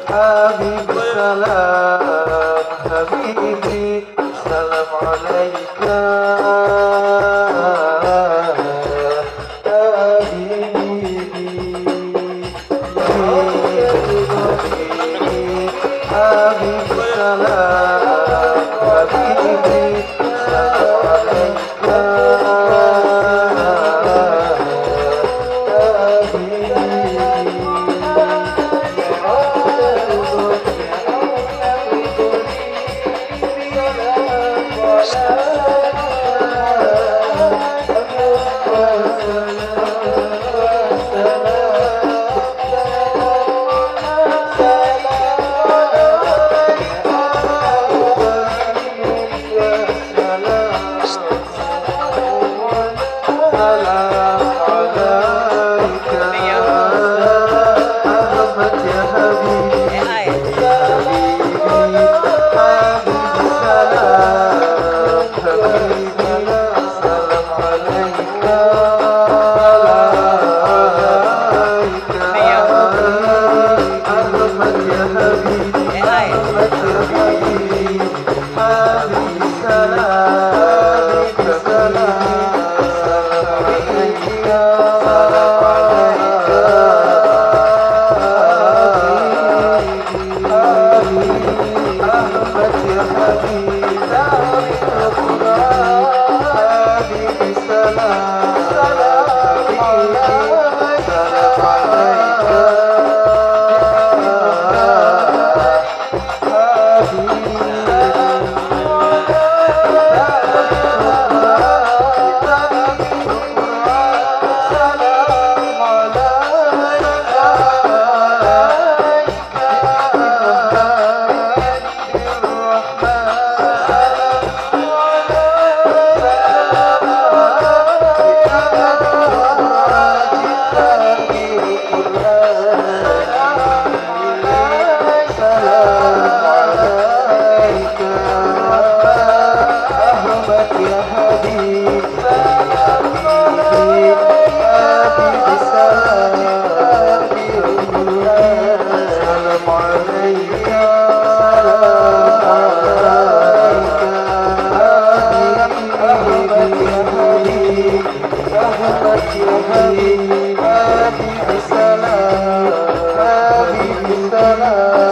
Habibi salam, Habibi salam alaika, Habibi, Habibi salam, Habibi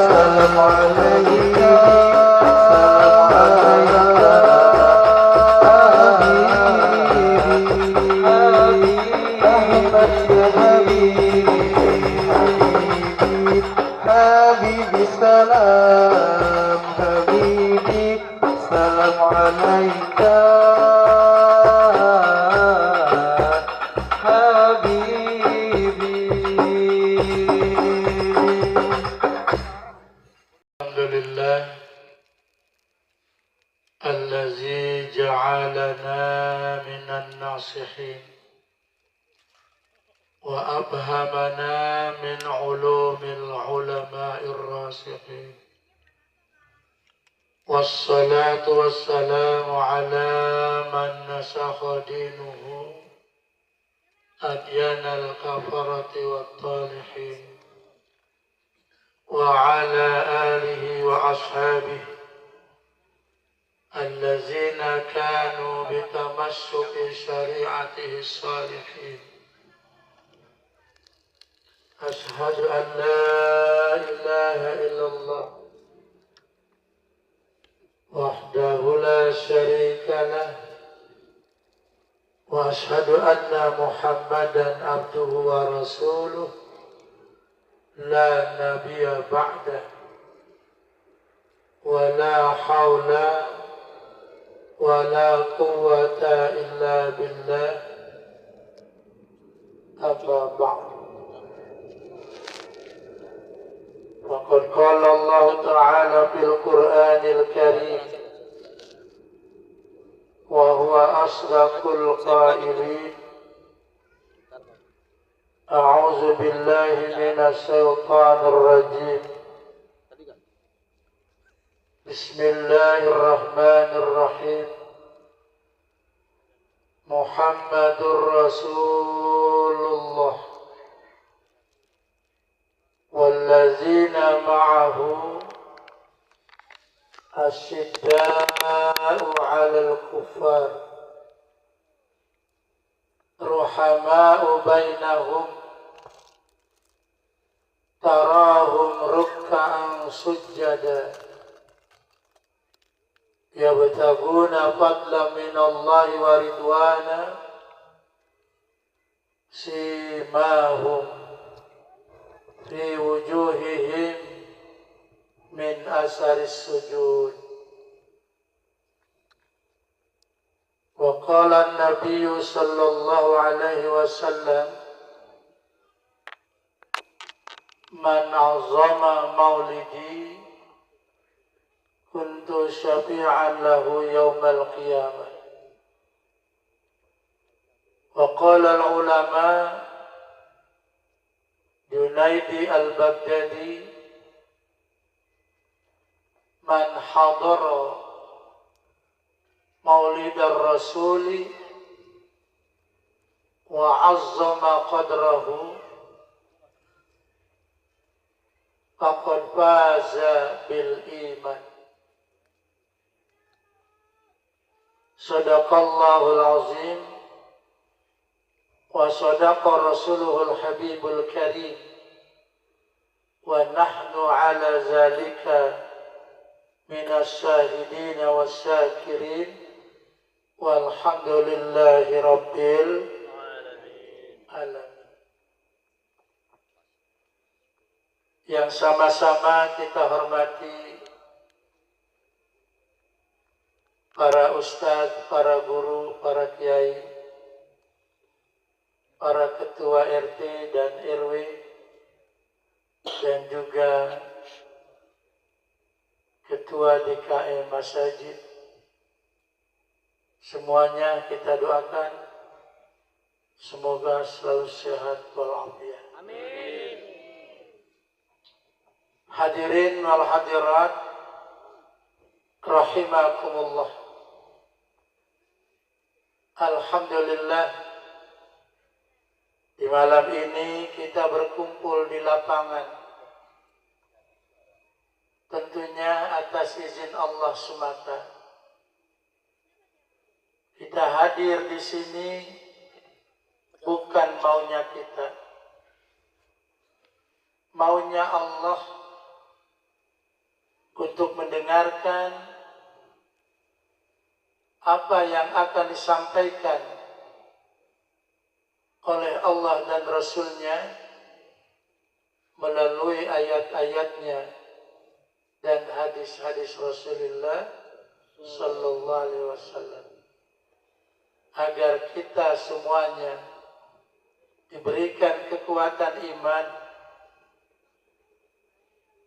salam alaika. Habibi salam, Habibi salam alaika, Habibi. Alhamdulillah allazi ja'alana minan nasihin وأبهمنا من علوم العلماء الراسخين والصلاة والسلام على من نسخ دينه أديان الكفرة والطالحين وعلى آله وأصحابه الذين كانوا بتمسك شريعته الصالحين. أشهد أن لا إله إلا الله وحده لا شريك له وأشهد أن محمدا عبده ورسوله لا نبي بعده ولا حول ولا قوة إلا بالله. أما بعد فقد قال الله تعالى في القرآن الكريم وهو أصدق القائلين أعوذ بالله من الشيطان الرجيم بسم الله الرحمن الرحيم محمد رسول الله wallazina ma'ahu asyidda'u 'alal kuffar ruhama'u bainahum tarahum ruk'an sujjada yabtaguna fadlan minallahi wa ridwana simahum fi wujuhihim min asaris sujud. Wa qala an-nabiy sallallahu alaihi wasallam man 'azzama maulidi kuntu syafi'an lahu yaumal qiyamah. Wa qala al-ulama Junaidi al-Baghdadi man hadara maulid ar-rasuli wa 'azzama qadrahu faqad faza bil iman. Sadaqallahul azim wa sadaqa rasuluhul habibul karim wa nahnu ala zalika minas syahidin wasyakirin walhamdulillahi rabbil alamin. Yang sama-sama kita hormati para ustadz, para guru, para kiai, para ketua RT dan RW, dan juga ketua DKM Masjid. Semuanya kita doakan semoga selalu sehat walafiat. Amin. Hadirin wal hadirat rahimakumullah. Alhamdulillah, di malam ini kita berkumpul di lapangan, tentunya atas izin Allah semata. Kita hadir di sini bukan maunya kita, maunya Allah untuk mendengarkan apa yang akan disampaikan oleh Allah dan Rasul-Nya melalui ayat-ayatnya dan hadis-hadis Rasulullah Sallallahu Alaihi Wasallam, agar kita semuanya diberikan kekuatan iman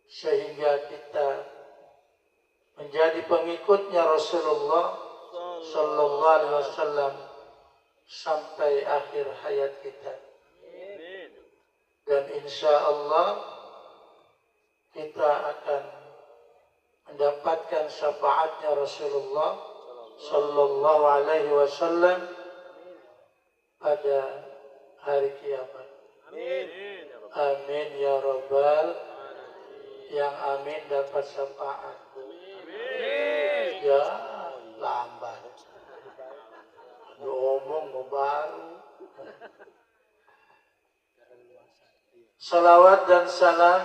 sehingga kita menjadi pengikutnya Rasulullah Sallallahu Alaihi Wasallam sampai akhir hayat kita. Dan insya Allah kita akan mendapatkan syafaatnya Rasulullah Sallallahu Alaihi Wasallam pada hari kiamat. Amin ya Rabbal. Yang amin dapat syafaat. Ya lambat. Ngomong baru. Salawat dan salam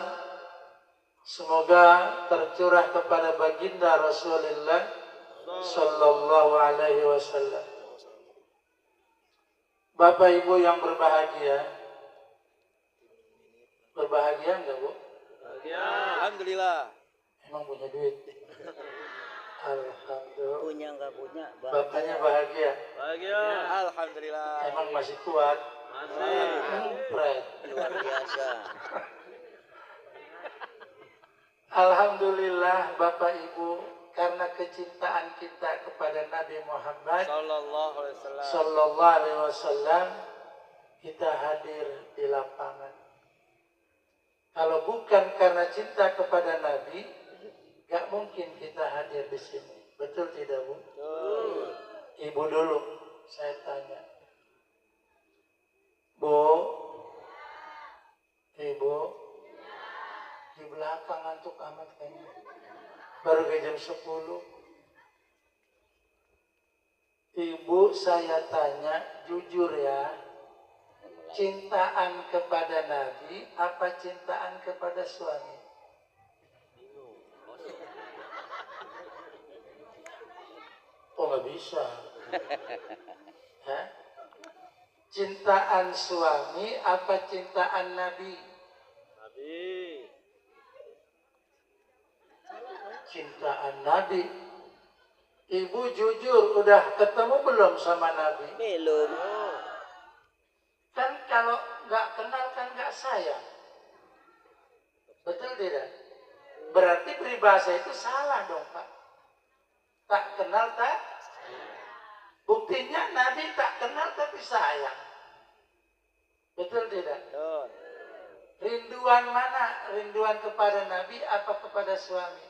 semoga tercurah kepada baginda Rasulullah Sallallahu Alaihi Wasallam. Bapak Ibu yang berbahagia, berbahagia enggak Bu? Ya, alhamdulillah. Emang punya duit? Alhamdulillah. Punya nggak punya? Bapaknya bahagia? Bahagia. Alhamdulillah. Emang masih kuat? Masih. Berat. Luar biasa. Alhamdulillah Bapak Ibu, karena kecintaan kita kepada Nabi Muhammad Sallallahu Alaihi Wasallam, kita hadir di lapangan. Kalau bukan karena cinta kepada Nabi, gak mungkin kita hadir di sini. Betul tidak Bu? Betul. Ibu dulu, saya tanya. Bu, Ibu, belakang ngantuk amat kayaknya. Baru ke jam 10. Ibu, saya tanya jujur ya, cintaan kepada Nabi apa cintaan kepada suami? Oh, nggak bisa. Hah? Cintaan suami apa cintaan Nabi? Nabi. Cintaan Nabi. Ibu jujur, udah ketemu belum sama Nabi? Belum. Kan kalau nggak kenal kan nggak sayang. Betul tidak? Berarti peribahasa itu salah dong, Pak. Tak kenal tak? Buktinya Nabi tak kenal tapi sayang. Betul tidak? Betul. Rinduan mana? Rinduan kepada Nabi apa kepada suami?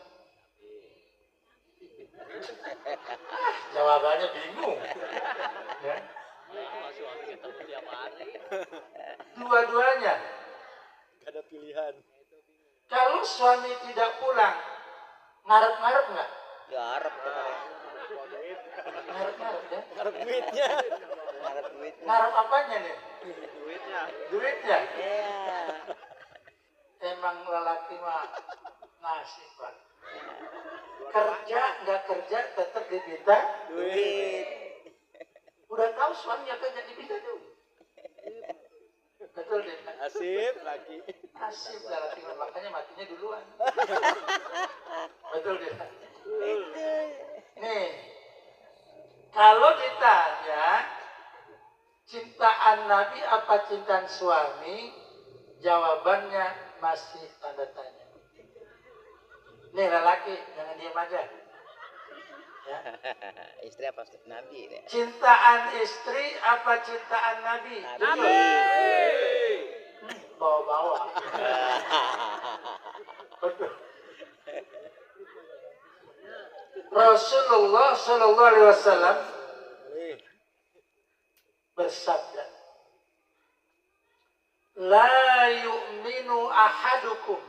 Jawabannya bingung. Ya. Dua-duanya. Gak ada pilihan. Kalau suami tidak pulang, ngarep-ngarep nggak? Garap Ngarep-ngarep ya? Ngarep duitnya. Garap duit. Ngarep apanya nih? Duitnya. Duitnya? Iya. Emang lelaki mah nasib, Pak. Kerja nggak kerja tetap diminta. Duit. Udah tahu suaminya kerja diminta duit. Betul deh. Asip lagi. Nasib lelaki mah, makanya matinya duluan. Betul deh. Nih, kalau ditanya cintaan Nabi apa cintaan suami, jawabannya masih tanda tanya. Nih lelaki, jangan diam aja. Ya. Istri apa Nabi? Ya? Cintaan istri apa cintaan Nabi? Nabi. Bawa-bawa. Betul. Rasulullah Shallallahu Alaihi Wasallam bersabda, "La yu'minu ahadukum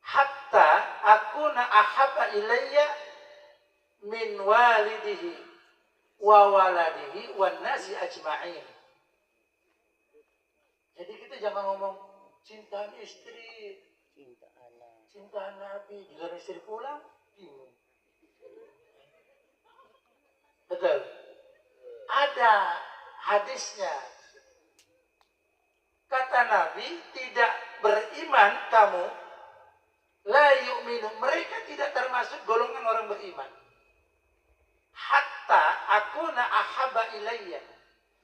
hatta akuna ahabba ilayya min walidihi wa waladihi wan nasi ajma'in." Jadi kita jangan ngomong cintaan istri, Cinta anak. cintaan Nabi, giliran istri pulang, bingung. Betul. Ada hadisnya. Kata Nabi, tidak beriman kamu, la yu'minu, mereka tidak termasuk golongan orang beriman. Hatta akuna ahabba ilayya,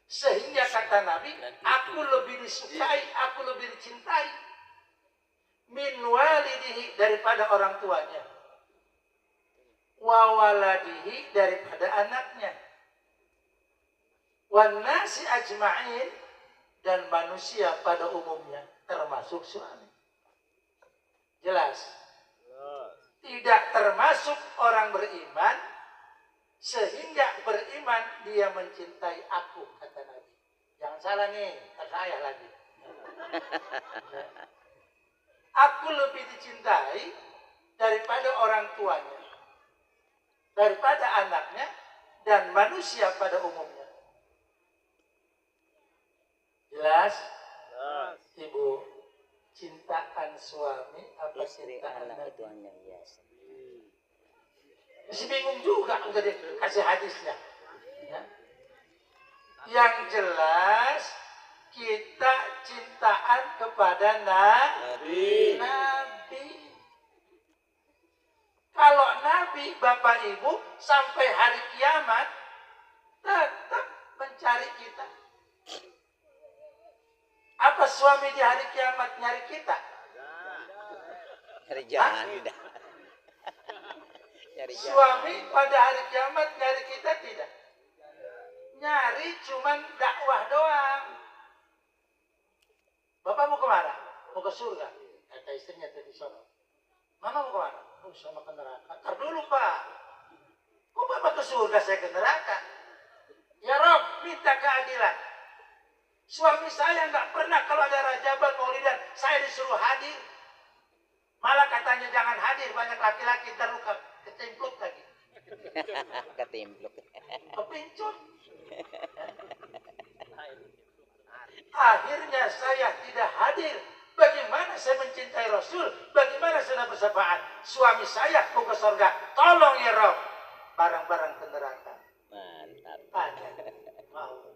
sehingga kata Nabi, aku lebih disukai, aku lebih dicintai min walidihi, daripada orang tuanya, wa waladihi, daripada anaknya, wan nasi ajma'in, dan manusia pada umumnya, termasuk suami. Jelas? Tidak termasuk orang beriman sehingga beriman dia mencintai aku, kata Nabi. Jangan salah nih, saya lagi. Aku lebih dicintai daripada orang tuanya, daripada anaknya, dan manusia pada umumnya. Jelas? Ibu, cintaan suami apa Istri cintaan anak itu Nabi? hanya biasa. Masih bingung juga udah dikasih hadisnya. Ya. Yang jelas kita cintaan kepada Nabi. Nabi. Kalau Nabi, Bapak Ibu, sampai hari kiamat tetap mencari kita. Apa suami di hari kiamat nyari kita? Cari jalan tidak. Cari jalan. Suami pada hari kiamat nyari kita tidak. Nyari cuman dakwah doang. Bapak mau kemana? Mau ke surga. Kata istrinya tadi sore. Mama mau kemana? Oh, sama ke neraka. Ntar dulu, Pak. Kok Bapak ke surga, saya ke neraka? Ya Rob, minta keadilan. Suami saya nggak pernah kalau ada rajaban maulidan, saya disuruh hadir. katanya jangan hadir, banyak laki-laki terluka, ketimpluk lagi. Ketimpluk. Kepincut. Akhirnya saya tidak hadir. Bagaimana saya mencintai Rasul? Bagaimana saya bersyafaat? Suami saya mau ke surga. Tolong ya Rob. Barang-barang ke neraka. Mantap. Banyak. Mau.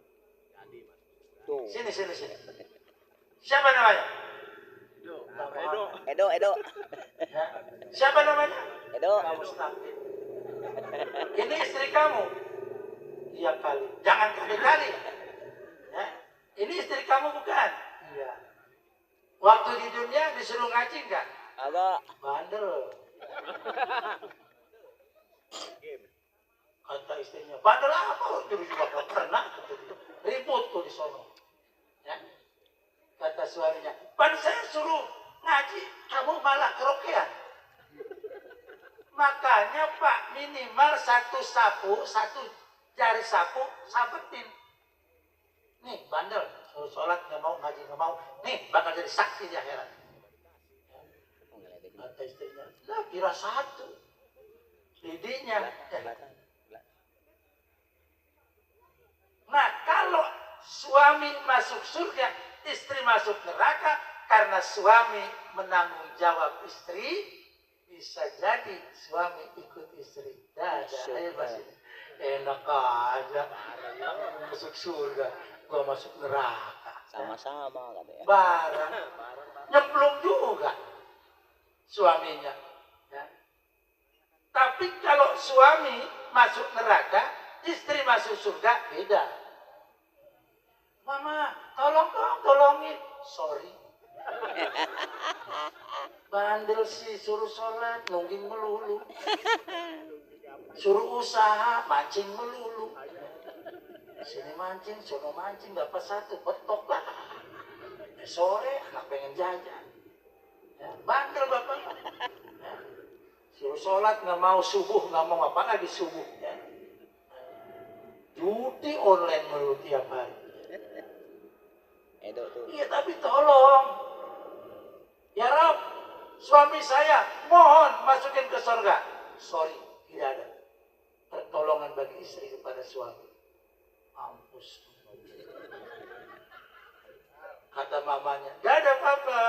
Tuh. Sini. Siapa namanya? Edo. Ya. Siapa namanya? Edo. Kamu stabil. Ini istri kamu. Iya kali. Jangan kali-kali. Ya. Ini istri kamu bukan? Iya. Waktu di dunia disuruh ngaji enggak? Agak. Bandel. Kata istrinya, bandel apa? Dulu juga gak pernah. Ribut tuh di sono. Ya. Kata suaminya, pan saya suruh ngaji, kamu malah kerokean. Makanya Pak, minimal satu jari sapu, sabetin. Nih, bandel. Suruh sholat gak mau, ngaji gak mau. Nih, bakal jadi saksi di akhirat. Kata istrinya, lah kira satu. Lidinya. Nah, kalau suami masuk surga, istri masuk neraka, karena suami menanggung jawab istri, bisa jadi suami ikut istri. Ayo Mas, enak aja. Masuk surga, gua masuk neraka. Sama-sama katanya. Barang nyemplung juga suaminya. Ya. Tapi kalau suami masuk neraka, istri masuk surga, beda. Mama, tolongin. Sorry. Bandel sih, suruh sholat, nungging melulu. Suruh usaha, mancing melulu. Sini mancing, sono mancing, dapat satu, betok lah. Sore, anak pengen jajan. Ya, bandel bapak. Ya. Suruh sholat, nggak mau subuh, nggak mau apa lagi subuh. Ya. Judi online melulu tiap hari. Edo tuh. Iya, tapi tolong. Ya Rob, suami saya mohon masukin ke surga. Sorry, tidak ada pertolongan bagi istri kepada suami. Mampus. Kata mamanya, gak ada apa-apa.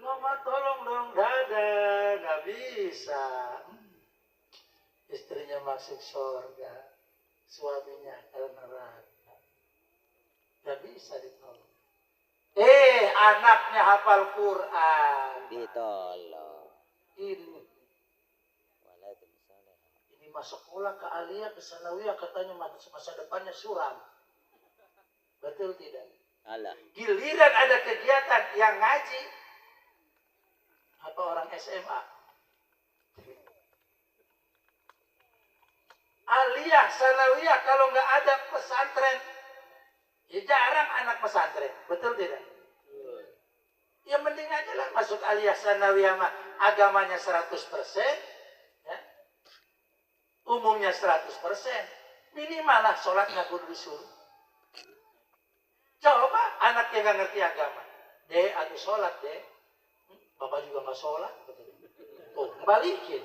Mama tolong dong, gak ada, gak bisa. Istrinya masuk surga, suaminya ke neraka. Gak bisa ditolong. Anaknya hafal Quran. Ditolong. Ini masuk sekolah ke Aliyah, ke Sanawiyah, katanya masa depannya suram. Betul tidak? Alah. Giliran ada kegiatan yang ngaji, apa orang SMA? Aliyah, Sanawiyah, kalau nggak ada pesantren, ya jarang anak pesantren, betul tidak? Ya mending aja lah masuk Aliyah Sanawiyah, agamanya 100%, ya. Umumnya 100%, minimal lah sholat nggak kudu disuruh. Coba anak yang nggak ngerti agama, aku sholat bapak juga nggak sholat, tuh balikin.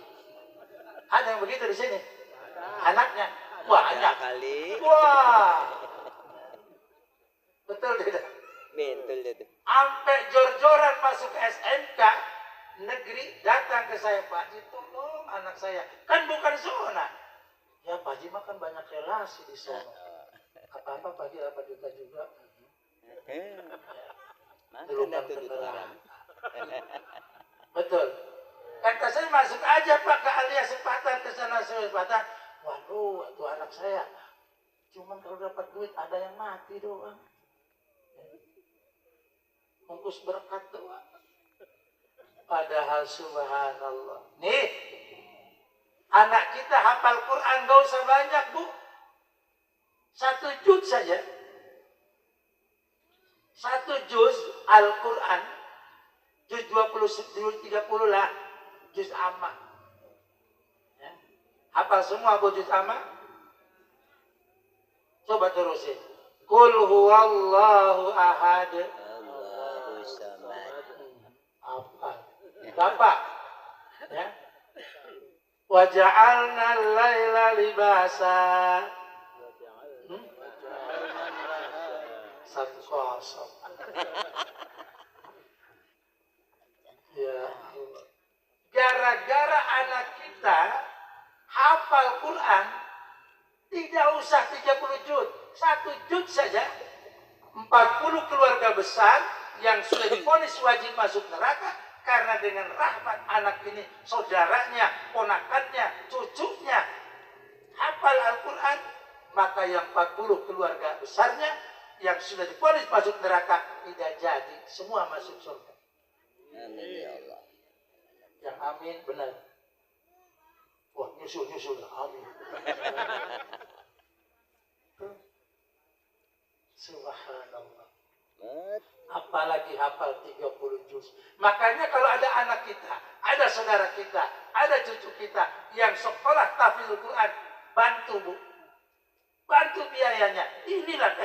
Ada yang begitu di sini, anaknya banyak kali. Wah, betul tidak? Betul itu. Sampai jor-joran masuk SMK negeri, datang ke saya, Pak Haji tolong anak saya, kan bukan zona. Ya Pak Haji makan banyak relasi di sana. Apa-apa Pak Haji 8 juta juga. Makan dah tuh orang. Betul. Kata saya masuk aja Pak ke Aliyah Sepatan, ke sana Sepatan. Waduh, itu anak saya. Cuman kalau dapat duit ada yang mati doang. Bungkus berkat doang. Padahal subhanallah. Nih, anak kita hafal Quran gak usah banyak Bu. 1 juz saja. 1 juz Al-Quran. Juz 20, 30 lah. Juz amma. Ya. Hafal semua Bu juz amma? Coba terusin. Qul huwallahu ahad. Hafal. Bapak. Ya. Wa ja'alna al-laila libasa. Satu kosong. Ya Allah. Gara-gara anak kita hafal Quran, tidak usah 30 juz, 1 juz saja. 40 keluarga besar yang sudah divonis wajib masuk neraka karena dengan rahmat anak ini, saudaranya, ponakannya, cucunya hafal Al-Quran, maka yang 40 keluarga besarnya yang sudah divonis masuk neraka tidak jadi, semua masuk surga. Amin ya Allah. Yang amin benar. Wah, nyusul amin. Subhanallah. Apalagi hafal 30 juz. Makanya kalau ada anak kita, ada saudara kita, ada cucu kita yang sekolah tahfidzul Quran, bantu Bu. Bantu biayanya. Inilah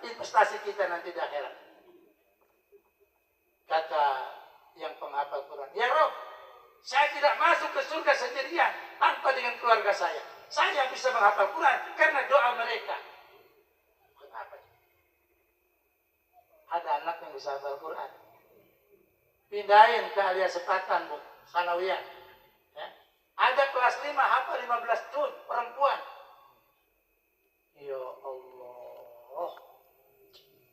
investasi kita nanti di akhirat. Kata yang penghafal Quran, ya Rob, saya tidak masuk ke surga sendirian tanpa dengan keluarga saya. Saya bisa menghafal Quran karena doa mereka. Kenapa? Ada anak yang bisa hafal Quran. Pindahin ke Alia Sepatan, Bu, Sanawiyah. Ya. Ada kelas 5 hafal 15 juz perempuan. Ya Allah.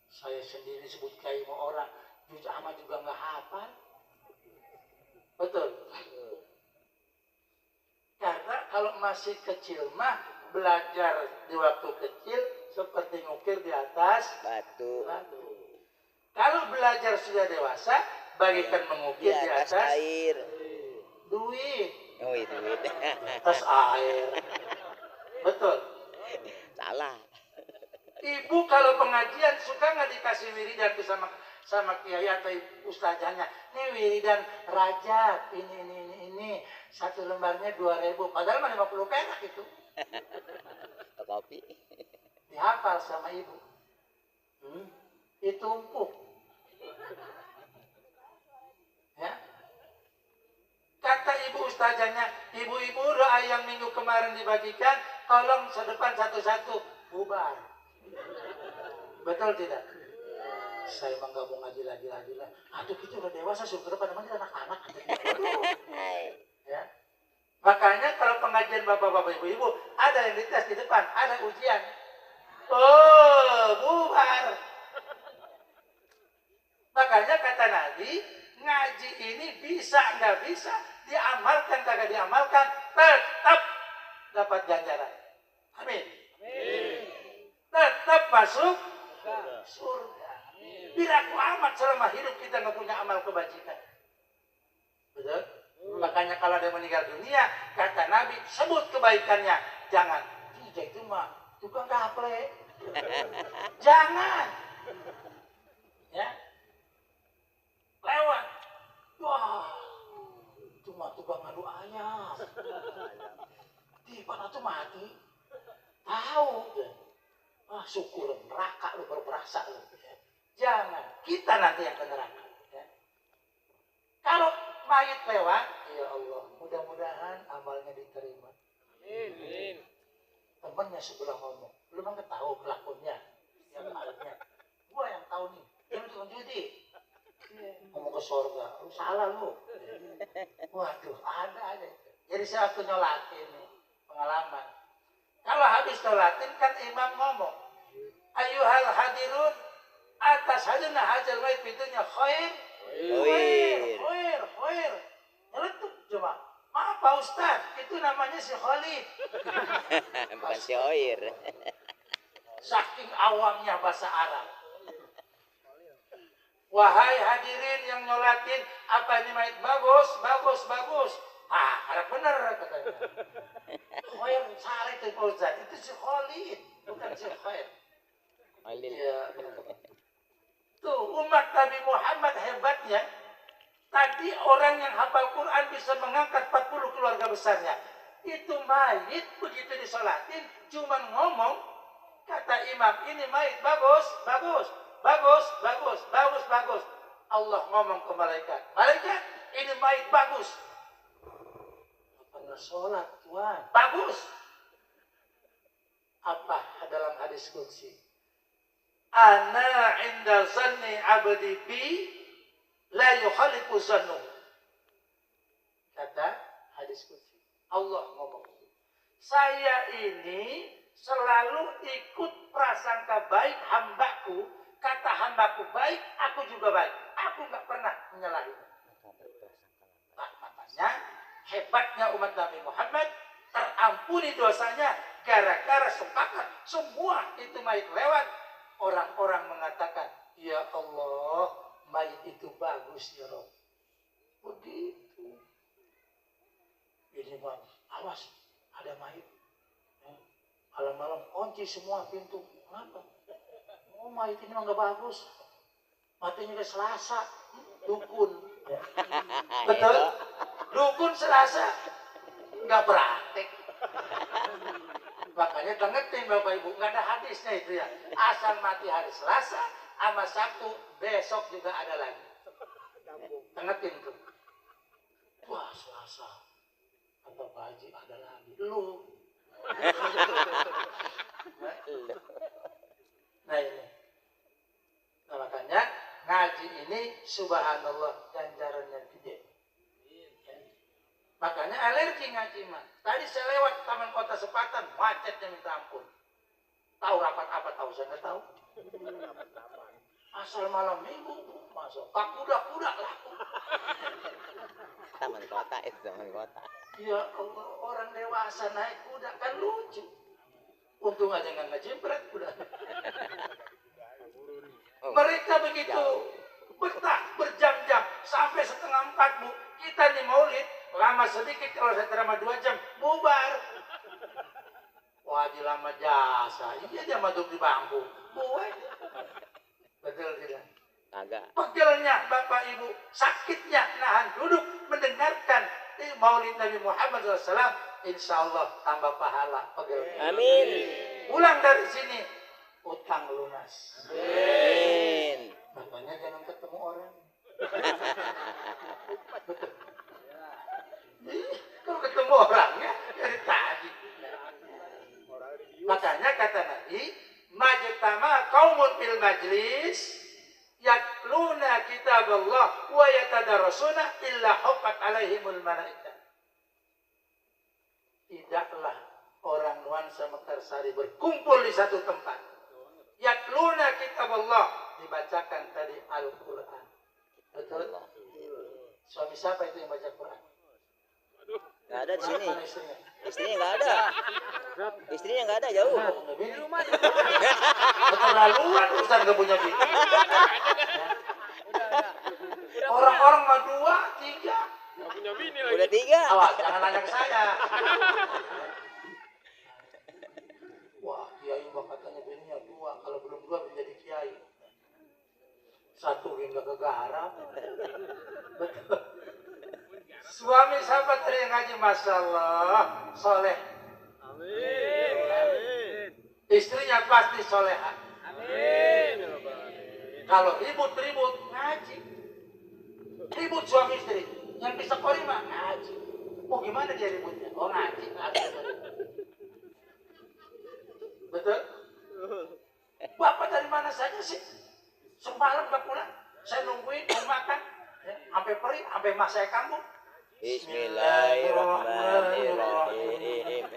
Saya sendiri sebut kiai mau orang, juz amma juga nggak hafal. Betul. Karena kalau masih kecil mah belajar di waktu kecil seperti ngukir di atas Batu. Kalau belajar sudah dewasa, bagikan mengukir di atas air. Duit. Oh itu duit. Atas air. Betul. Salah. Ibu kalau pengajian suka nggak dikasih wiridan tuh sama kiai atau ustazahnya? Ini wiridan Rajab, ini. Satu lembarnya 2.000, padahal mah 50 perak itu. Kopi. Dihafal sama ibu. Ditumpuk. Ya. Kata ibu ustazahnya, ibu-ibu doa yang minggu kemarin dibagikan, tolong sedepan satu-satu, bubar. Betul tidak? Saya emang gak mau ngaji lagi lah. Aduh kita udah dewasa, syukur pada mana anak-anak. Ya. Makanya kalau pengajian bapak-bapak ibu-ibu, ada yang dites di depan, ada ujian. Oh, bubar. Makanya kata Nabi, ngaji ini bisa nggak bisa, diamalkan kagak diamalkan, tetap dapat ganjaran. Amin. Tetap masuk surga. Biraku amat selama hidup kita nggak punya amal kebajikan. Betul? Makanya kalau dia meninggal dunia, kata Nabi, sebut kebaikannya. Jangan. Tidak itu mah tukang gaple. Jangan. Ya. Lewat. Wah. Cuma tukang ngadu ayam. Tiba-tiba tuh mati. Tahu. Ah, syukur neraka lu baru berasa lu. Jangan. Kita nanti yang ke neraka. Ya. Kalau mayit lewat, ya Allah, mudah-mudahan amalnya diterima. Amin. Temennya sebelah ngomong, lu mah tahu pelakunya, yang malamnya. Gua yang tahu nih, dia tukang judi. Ngomong ke surga, lu salah lu. Waduh, ada aja. Jadi saya waktu nyolatin nih, pengalaman. Kalau habis nyolatin kan imam ngomong, ayyuhal hadirun, atas hadirna hajal mayit pintunya khair. Khair. Nyeletuk coba. Maaf Pak Ustaz, itu namanya si Khalid. Bukan si Oir. Saking awamnya bahasa Arab. Wahai hadirin yang nyolatin, apa ini mayit bagus. Ah, harap bener katanya. Khair, salah itu Pak Ustaz, itu si Khalid, bukan si Khair. Ya. Tuh, umat Nabi Muhammad hebatnya. Tadi orang yang hafal Quran bisa mengangkat 40 keluarga besarnya. Itu mayit begitu disolatin, cuman ngomong, kata imam, ini mayit bagus. Allah ngomong ke malaikat, malaikat, ini mayit bagus. Pernah sholat, Tuhan. Bagus. Apa dalam hadis qudsi? Ana inda zanni abdi bi la yukhalifu zannu. Kata hadis qudsi. Allah ngomong. Saya ini selalu ikut prasangka baik hambaku. Kata hambaku baik, aku juga baik. Aku nggak pernah menyalahi. Nah, makanya hebatnya umat Nabi Muhammad, terampuni dosanya gara-gara sepakat semua itu mayit lewat. Orang-orang mengatakan, ya Allah, mayit itu bagus ya Rabb. Begitu. Ini bang, awas, ada mayit. Malam-malam kunci semua pintu. Kenapa? Oh, mayit ini nggak bagus. Matinya ke Selasa. Dukun. Betul? Dukun Selasa nggak praktek. Makanya tengetin Bapak Ibu, nggak ada hadisnya itu ya. Asal mati hari Selasa, sama Sabtu besok juga ada lagi. Tengetin tuh. Wah Selasa, kata Pak Haji ada lagi. Lu. Nah ini. Nah makanya ngaji ini subhanallah ganjarannya gede. Makanya alergi ngaji mah. Tadi saya lewat Taman Kota Sepatan, macetnya minta ampun. Tahu rapat apa? Tahu saya nggak tahu. Asal malam minggu masuk. Pak kuda laku. Taman kota itu taman kota. Ya Allah, orang dewasa naik kuda kan lucu. Untung aja nggak ngejempret kuda. Mereka begitu betah berjam-jam sampai 3:30 Bu. Kita nih maulid lama sedikit, kalau saya ceramah 2 jam bubar. Wah di lama jasa, iya dia masuk di bangku. Buat. Betul tidak? Agak. Pegelnya Bapak Ibu, sakitnya nahan duduk mendengarkan maulid Nabi Muhammad SAW. Insya Allah tambah pahala pegel. Amin. Pulang dari sini utang lunas. Amin. Makanya jangan ketemu orang. Kalau ketemu orangnya dari tadi. Makanya kata Nabi, majtama qaumun fil majlis yatluna kitaballah wa yatadarasuna illa huffat alaihimul malaikah. Tidaklah orang nuansa Mekarsari berkumpul di satu tempat. Yatluna kitaballah, dibacakan tadi Al-Qur'an. Betul? Suami siapa itu yang baca Quran? Nggak ada di sini. Mana istrinya? Istrinya nggak ada. Istrinya nggak ada, jauh. Di rumah. Keterlaluan Ustaz nggak punya bini. Orang-orang mah 2, 3. Nggak punya bini lagi. Udah 3. Awas, jangan nanya ke saya. Wah, kiai mah katanya bininya 2. Kalau belum 2 menjadi kiai. 1 hingga ke garap. Betul. Suami sahabat tadi yang ngaji, Masya Allah, soleh. Amin. Amin. Istrinya pasti soleha. Amin. Kalau ribut-ribut, ngaji. Ribut suami istri. Yang bisa kori mah ngaji. Mau gimana dia ributnya? Oh ngaji. Betul? Bapak dari mana saja sih? Semalam gak pulang. Saya nungguin, mau makan. Ya, sampai perih, sampai mas saya kambuh. Bismillahirrahmanirrahim.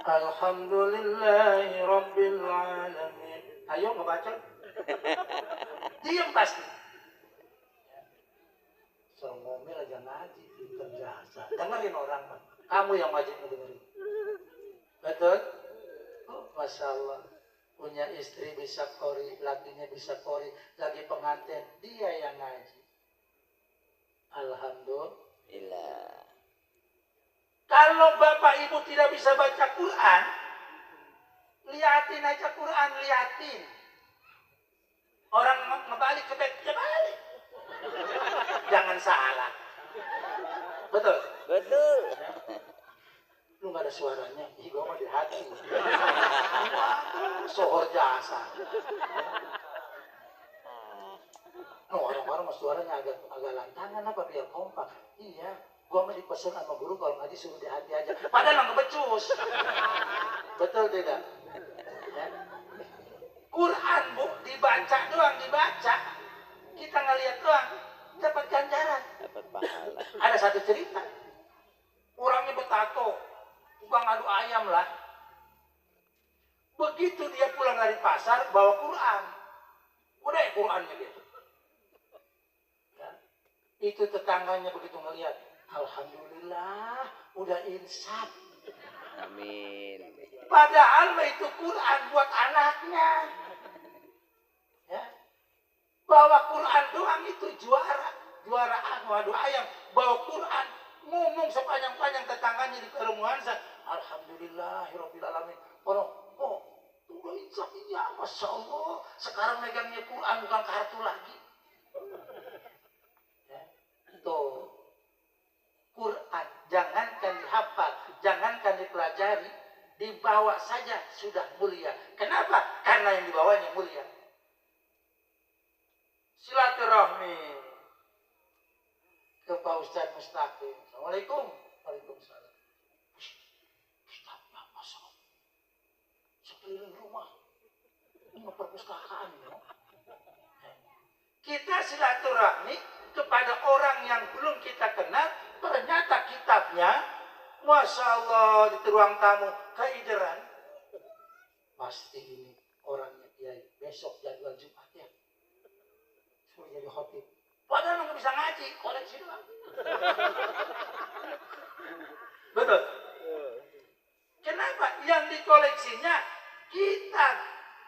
Alhamdulillahi Rabbil Alamin. Ayo ngebaca. Diam pasti. Suruh ngomel aja ngaji, itu jasa. Dengerin orang, Pak. Kamu yang wajib mendengarin. Betul? Oh, Masya Allah. Punya istri bisa kori, lakinya bisa kori, lagi pengantin, dia yang ngaji. Alhamdulillah. Kalau Bapak Ibu tidak bisa baca Quran, liatin aja Quran, liatin. Orang ngebalik ke bed, ya balik. Jangan salah. Betul? Betul. Lu gak ada suaranya, ih gua mah di hati. Sohor jasa. No, orang orang mas suaranya agak lantangan apa biar kompak. Iya, gua mah dipesan sama guru kalau ngaji suruh di hati aja. Padahal nggak becus. Betul tidak? Ya. Quran bu dibaca doang dibaca. Kita ngeliat doang dapat ganjaran. Dapat pahala. Ada satu cerita. Orangnya bertato, tukang adu ayam lah. Begitu dia pulang dari pasar bawa Quran. Udah ya Qurannya gitu. Ya. Itu tetangganya begitu ngelihat, alhamdulillah udah insaf. Amin. Padahal itu Quran buat anaknya. Ya. Bawa Quran doang itu juara adu ayam. Bawa Quran ngomong sepanjang-panjang tetangganya di Kerumuansa. Alhamdulillahirabbil alamin. Orang, oh, udah insaf iya, masya Allah. Sekarang megangnya Quran bukan kartu lagi. Ya. Tuh. Quran jangankan dihafal, jangankan dipelajari, dibawa saja sudah mulia. Kenapa? Karena yang dibawanya mulia. Silaturahmi ke Pak Ustadz Mustaqim. Assalamualaikum. Waalaikumsalam. Ustadz, masya Allah. Sekeliling rumah. Ini perpustakaan ya. Kita silaturahmi kepada orang yang belum kita kenal. Ternyata kitabnya, masya Allah, di ruang tamu keideran. Pasti ini orangnya kiai. Besok jadwal Jumat ya. Suruh jadi khotib. Padahal nggak bisa ngaji, koleksi doang. Betul. Kenapa? Yang dikoleksinya kita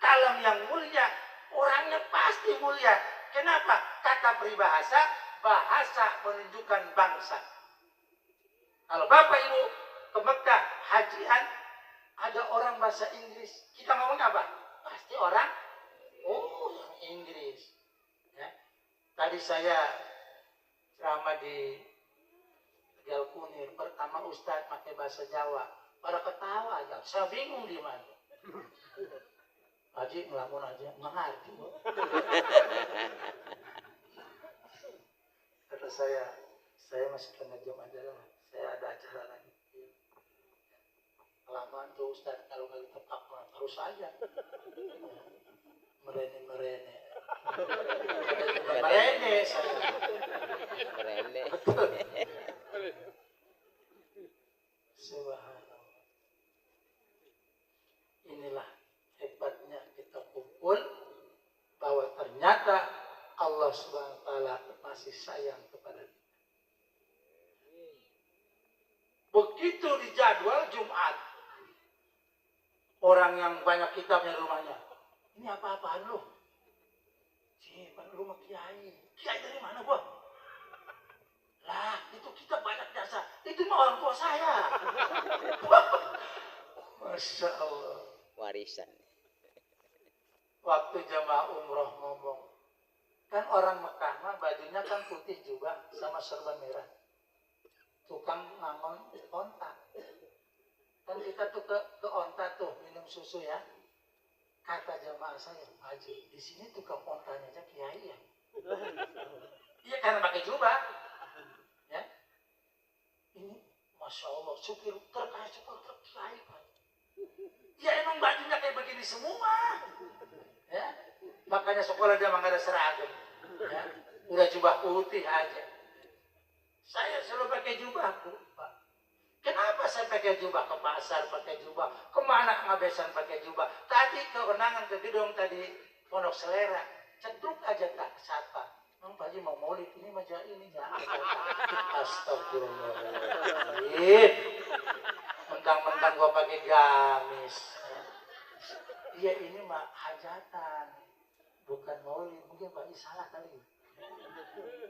kalam yang mulia, orangnya pasti mulia. Kenapa? Kata peribahasa, bahasa menunjukkan bangsa. Kalau Bapak Ibu ke Mekah hajian, ada orang bahasa Inggris, kita ngomong apa? Pasti orang, oh Inggris. Ya. Tadi saya ceramah di Tegal Kunir, pertama Ustadz pakai bahasa Jawa, pada ketawa aja, saya bingung di mana. Haji ngelamun aja, mengerti. Kata saya masih tengah jam aja lah. Saya ada acara lagi. Kelamaan tuh Ustaz, kalau nggak ditepak mah terus aja. Merene. Merene saya. Merene. Subhanallah. Inilah hebatnya kita kumpul bahwa ternyata Allah Subhanahu wa taala masih sayang kepada kita. Begitu di jadwal Jumat, orang yang banyak kitabnya di rumahnya, ini apa-apaan lu? Rumah kiai. Kiai dari mana gua? Lah, itu kitab banyak jasa. Itu mah orang tua saya. Masya Allah. Warisan. Waktu jamaah umroh ngomong, kan orang Mekah mah bajunya kan putih juga sama serba merah. Tukang ngangon onta. Kan kita tuh ke onta tuh minum susu ya. Kata jamaah saya, Haji, di sini tukang ontanya aja kiai ya. Iya karena pakai jubah. Ya. Ini masya Allah, supir truk kiai Pak. Ya emang bajunya kayak begini semua. Ya. Makanya sekolah dia emang gak ada seragam. Ya. Udah jubah putih aja. Saya selalu pakai jubah, Pak. Kenapa saya pakai jubah ke pasar, pakai jubah? Kemana ngabesan pakai jubah? Tadi kewenangan ke gedung tadi, Pondok Selera. Cetuk aja tak sapa. Mang Pak Haji mau maulid, ini maja ini jangan. Astagfirullahaladzim. Mentang-mentang gua pakai gamis. Iya ini mah hajatan. Bukan maulid, mungkin Pak Haji salah kali.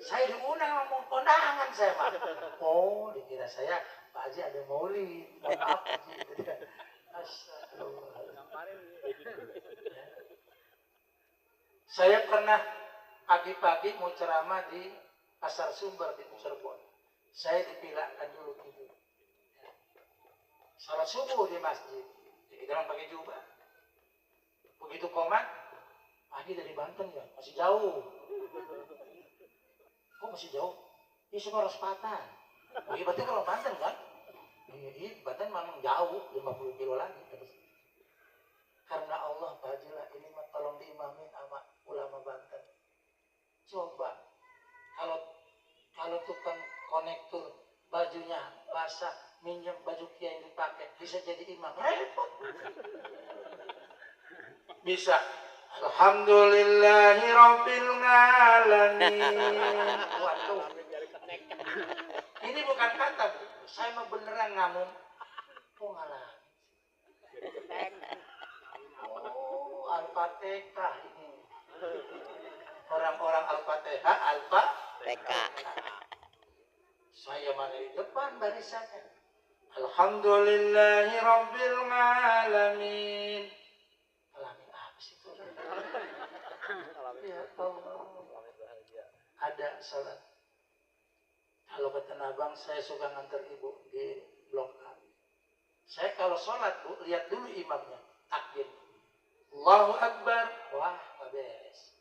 Saya diundang ngomong kondangan saya Pak. Oh, dikira saya Pak Haji ada maulid. Maaf Pak Haji. Saya pernah pagi-pagi mau ceramah di Pasar Sumber di Cirebon. Saya dipilahkan dulu tidur. Salat subuh di masjid. Jadi kita pakai jubah. Begitu komat, Haji dari Banten ya, masih jauh. masih jauh. Ini semua Rospatan. Oh, iya berarti kalau Banten kan? Iya, Banten memang jauh, 50 kilo lagi. Karena Allah bajilah ini mah tolong diimamin sama ulama Banten. Coba kalau tukang konektor bajunya basah, minjem baju kiai dipakai, bisa jadi imam. Repot. Bisa. Alhamdulillahi Rabbil Alamin. Waduh. Ini bukan kata, Bu. Saya mau beneran ngomong. Oh, ngalah. Oh, Al-Fatihah ini. Orang-orang Al-Fatihah, TK. Saya mana di depan barisannya. Alhamdulillahi Rabbil Alamin. Alamin apa sih itu? Ya Allah. Ada salat. Kalau ke Tanah Abang saya suka nganter ibu di Blok A. Saya kalau sholat Bu, lihat dulu imamnya. Takbir. Allahu Akbar. Wah, nggak beres.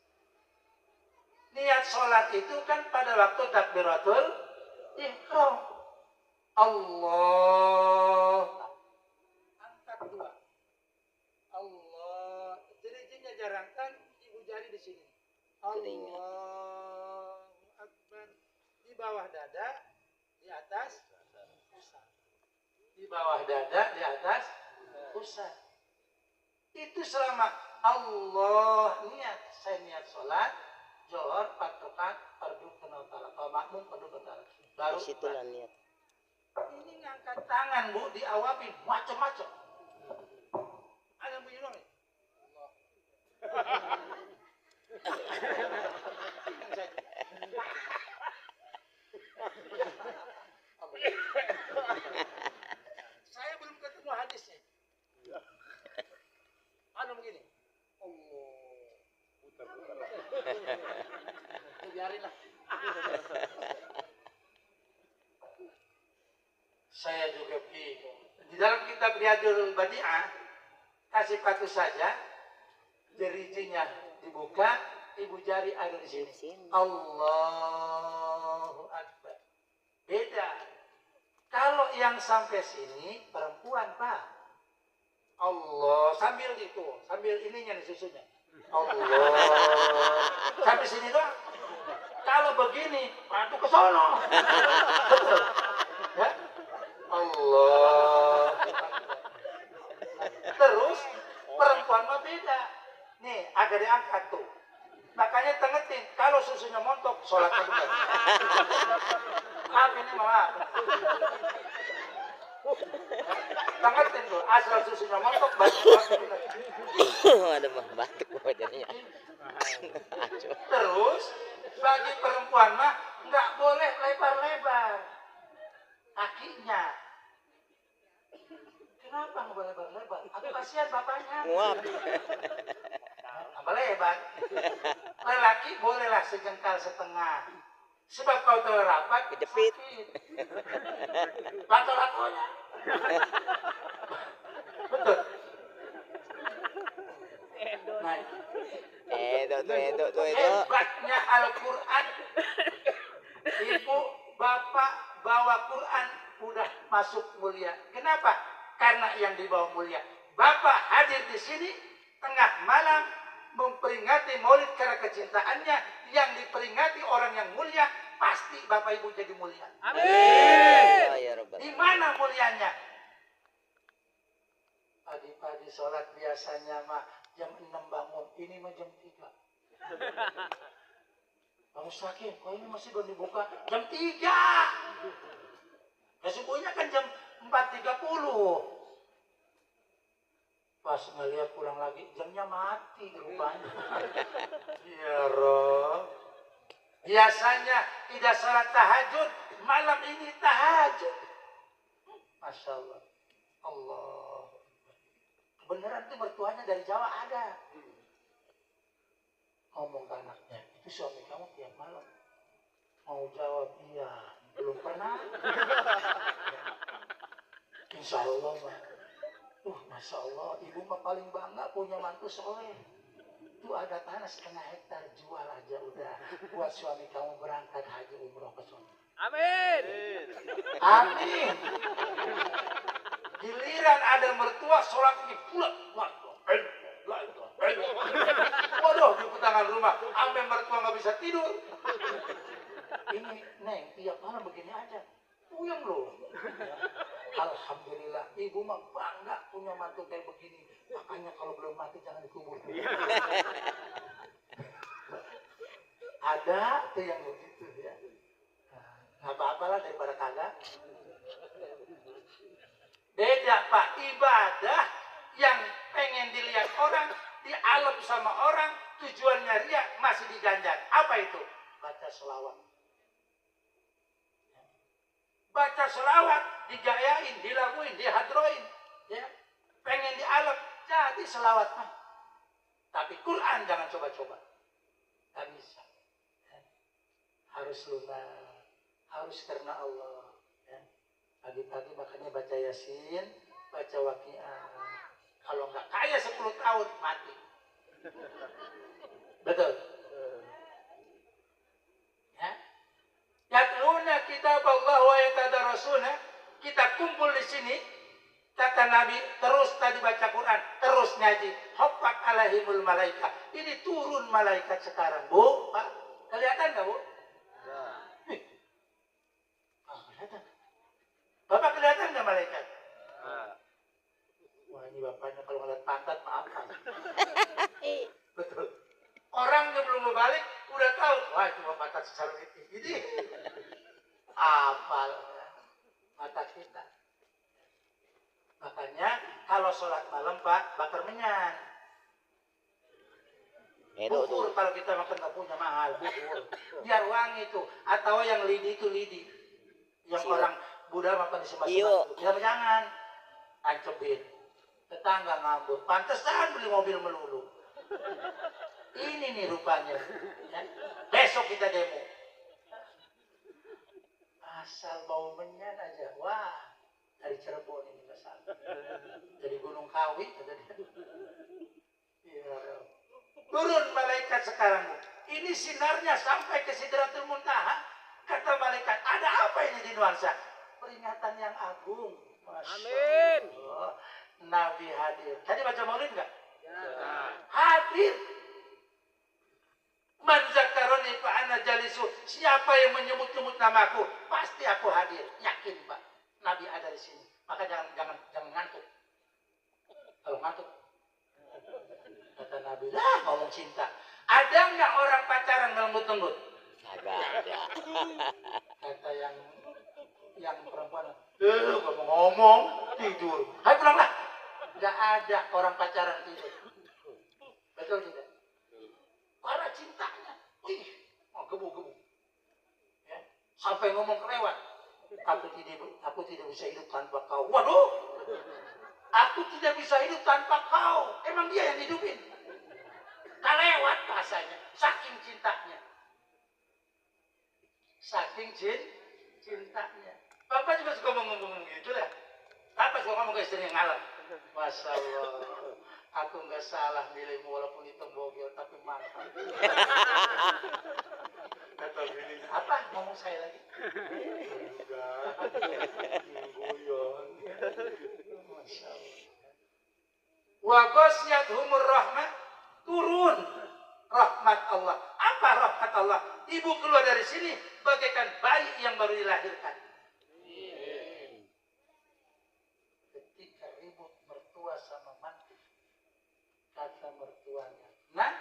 Niat sholat itu kan pada waktu takbiratul ihram. Allah. Angkat dua. Allah. Jari-jarinya jarangkan, ibu jari di sini. Allahu Akbar. Di bawah dada, di atas pusat. Di bawah dada, di atas pusat. Itu selama Allah niat. Saya niat sholat, Johor, 4 rakaat, fardu kenal ta'ala. Kalau makmum, fardu kenal ta'ala. Baru Di situlah niat. ini ngangkat tangan Bu, diawapin macam-macam. Ada yang bunyi dong nih. Saya belum ketemu hadisnya. Anu begini. Allah. Putar-putar. Biarin lah. Saya juga bingung. Di dalam kitab Riyadul Badi'ah, kasih patu saja, jerijinya dibuka, ibu jari ada di sini. Allahu Akbar. Beda. Kalau yang sampai sini perempuan Pak. Allah sambil itu, sambil ininya nih susunya. Allah. Sampai sini doang. Kalau begini, patu ke sono. Betul. Ya? Allah. Terus perempuan mah beda. Nih agak diangkat tuh. Makanya tengetin. Kalau susunya montok, sholatnya bukan. Maaf ini maaf. Tengetin tuh. Asal susunya montok, batuk. Ada mah batuk jadinya. Terus bagi perempuan mah nggak boleh lebar-lebar kakinya. Kenapa nggak boleh lebar-lebar? Aku kasihan bapaknya. Muap. Tambah lebar. Lelaki bolehlah sejengkal setengah. Sebab kau terlalu rapat, Kejepit. sakit. Lato-latonya. Betul. Nah, Itu. hebatnya Al-Quran. Ibu, bapak bawa Quran udah masuk mulia. Kenapa? Karena yang dibawa mulia. Bapak hadir di sini tengah malam memperingati Maulid karena kecintaannya. Yang diperingati orang yang mulia, pasti bapak ibu jadi mulia. Amin. Ya Rabbal. Di mana mulianya? Pagi-pagi sholat biasanya mah jam 6 bangun, ini mah jam 3. Kamu sakit, kok ini masih belum dibuka? Jam 3. Sesungguhnya kan jam 4.30. Pas ngeliat pulang lagi, jamnya mati rupanya. Ya Rob. Biasanya tidak sholat tahajud, malam ini tahajud. Masya Allah. Allah. Beneran tuh mertuanya dari Jawa ada. Ngomong ke anaknya, itu suami kamu tiap malam. Mau jawab iya, belum pernah. Insya Allah mah. Masya Allah, ibu mah paling bangga punya mantu soleh. Itu ada tanah 1,5 hektar, jual aja udah. buat suami kamu berangkat haji umroh ke sana. Amin. Amin. Giliran ada mertua sholat ini pula. Waduh, di petangan rumah, sampai mertua nggak bisa tidur. Ini, Neng, tiap malam begini aja. Puyeng loh. Alhamdulillah, ibu mah bangga punya mantu kayak begini. Makanya kalau belum mati jangan dikubur. Ada tuh yang begitu ya. Nggak apa-apalah daripada kagak. Beda Pak, ibadah yang pengen dilihat orang, di alam sama orang, tujuannya ria masih diganjar. Apa itu? Baca selawat. Baca selawat, digayain, dilaguin, dihadroin. Ya. Pengen di alam, jadi selawat mah. Tapi Quran jangan coba-coba. Gak bisa. Ya. Harus lunak, harus karena Allah. Ya. Pagi-pagi makanya baca Yasin, baca Waqiah. Kalau nggak kaya 10 tahun, mati. Betul. Ya. Yatluna kitab Allah wa yatadarasuna. Kita kumpul di sini. Kata Nabi, terus tadi baca Quran, terus ngaji. Hafat alaihimul malaika. Ini turun malaikat sekarang, Bu. Pak, kelihatan nggak, Bu? Kelihatan. Bapak kelihatan nggak malaikat? Wah, ini bapaknya kalau ngeliat pantat maafkan. Betul. Orang yang belum berbalik udah tahu. Wah, cuma pantat sesar itu. Jadi apal ya, mata kita. Makanya kalau sholat malam Pak bakar menyan. Bubur kalau kita makan nggak punya mahal bubur. Biar wangi tuh. Atau yang lidi itu lidi. Yang orang Buddha makan di semas-semas. Jangan ancebin. Tetangga ngambur. Pantesan beli mobil melulu. Ini nih rupanya. Ya. Besok kita demo. Asal bau menyan aja. Wah, dari Cirebon ini kesana. Dari Gunung Kawi. Ya, turun malaikat sekarang. Ini sinarnya sampai ke Sidratul Muntaha. Kata malaikat, ada apa ini di nuansa? Peringatan yang agung. Amin. Nabi hadir. Tadi baca maulid nggak? Ya. Hadir. Man zakaroni fa ana jalisu. Siapa yang menyebut-nyebut namaku, pasti aku hadir. Yakin Pak. Nabi ada di sini. Maka jangan ngantuk. Kalau ngantuk, kata Nabi, lah ngomong cinta. Ada nggak orang pacaran ngelembut-lembut? Agak ada. Kata yang perempuan, ngomong tidur. Hai pulanglah. Nggak ada orang pacaran tidur. Betul tidak? Karena cintanya. Wih, gebu-gebu. Ya. Sampai ngomong kelewat. Aku tidak bisa hidup tanpa kau. Waduh. Aku tidak bisa hidup tanpa kau. Emang dia yang hidupin. Kelewat bahasanya. Saking cintanya. Saking cintanya. Bapak juga suka ngomong gitu lah. Bapak suka ngomong ke istrinya ngalah. Masya Allah. Aku nggak salah milihmu walaupun hitam bogel tapi mantap. Kata bininya, apa ngomong saya lagi? Enggak. Guyon. Masya Allah. Wa ghasyiyatuhumur rahmah, turun rahmat Allah. Apa rahmat Allah? Ibu keluar dari sini bagaikan bayi yang baru dilahirkan. Ketika ribut mertua sama mantu, kata mertuanya, nah,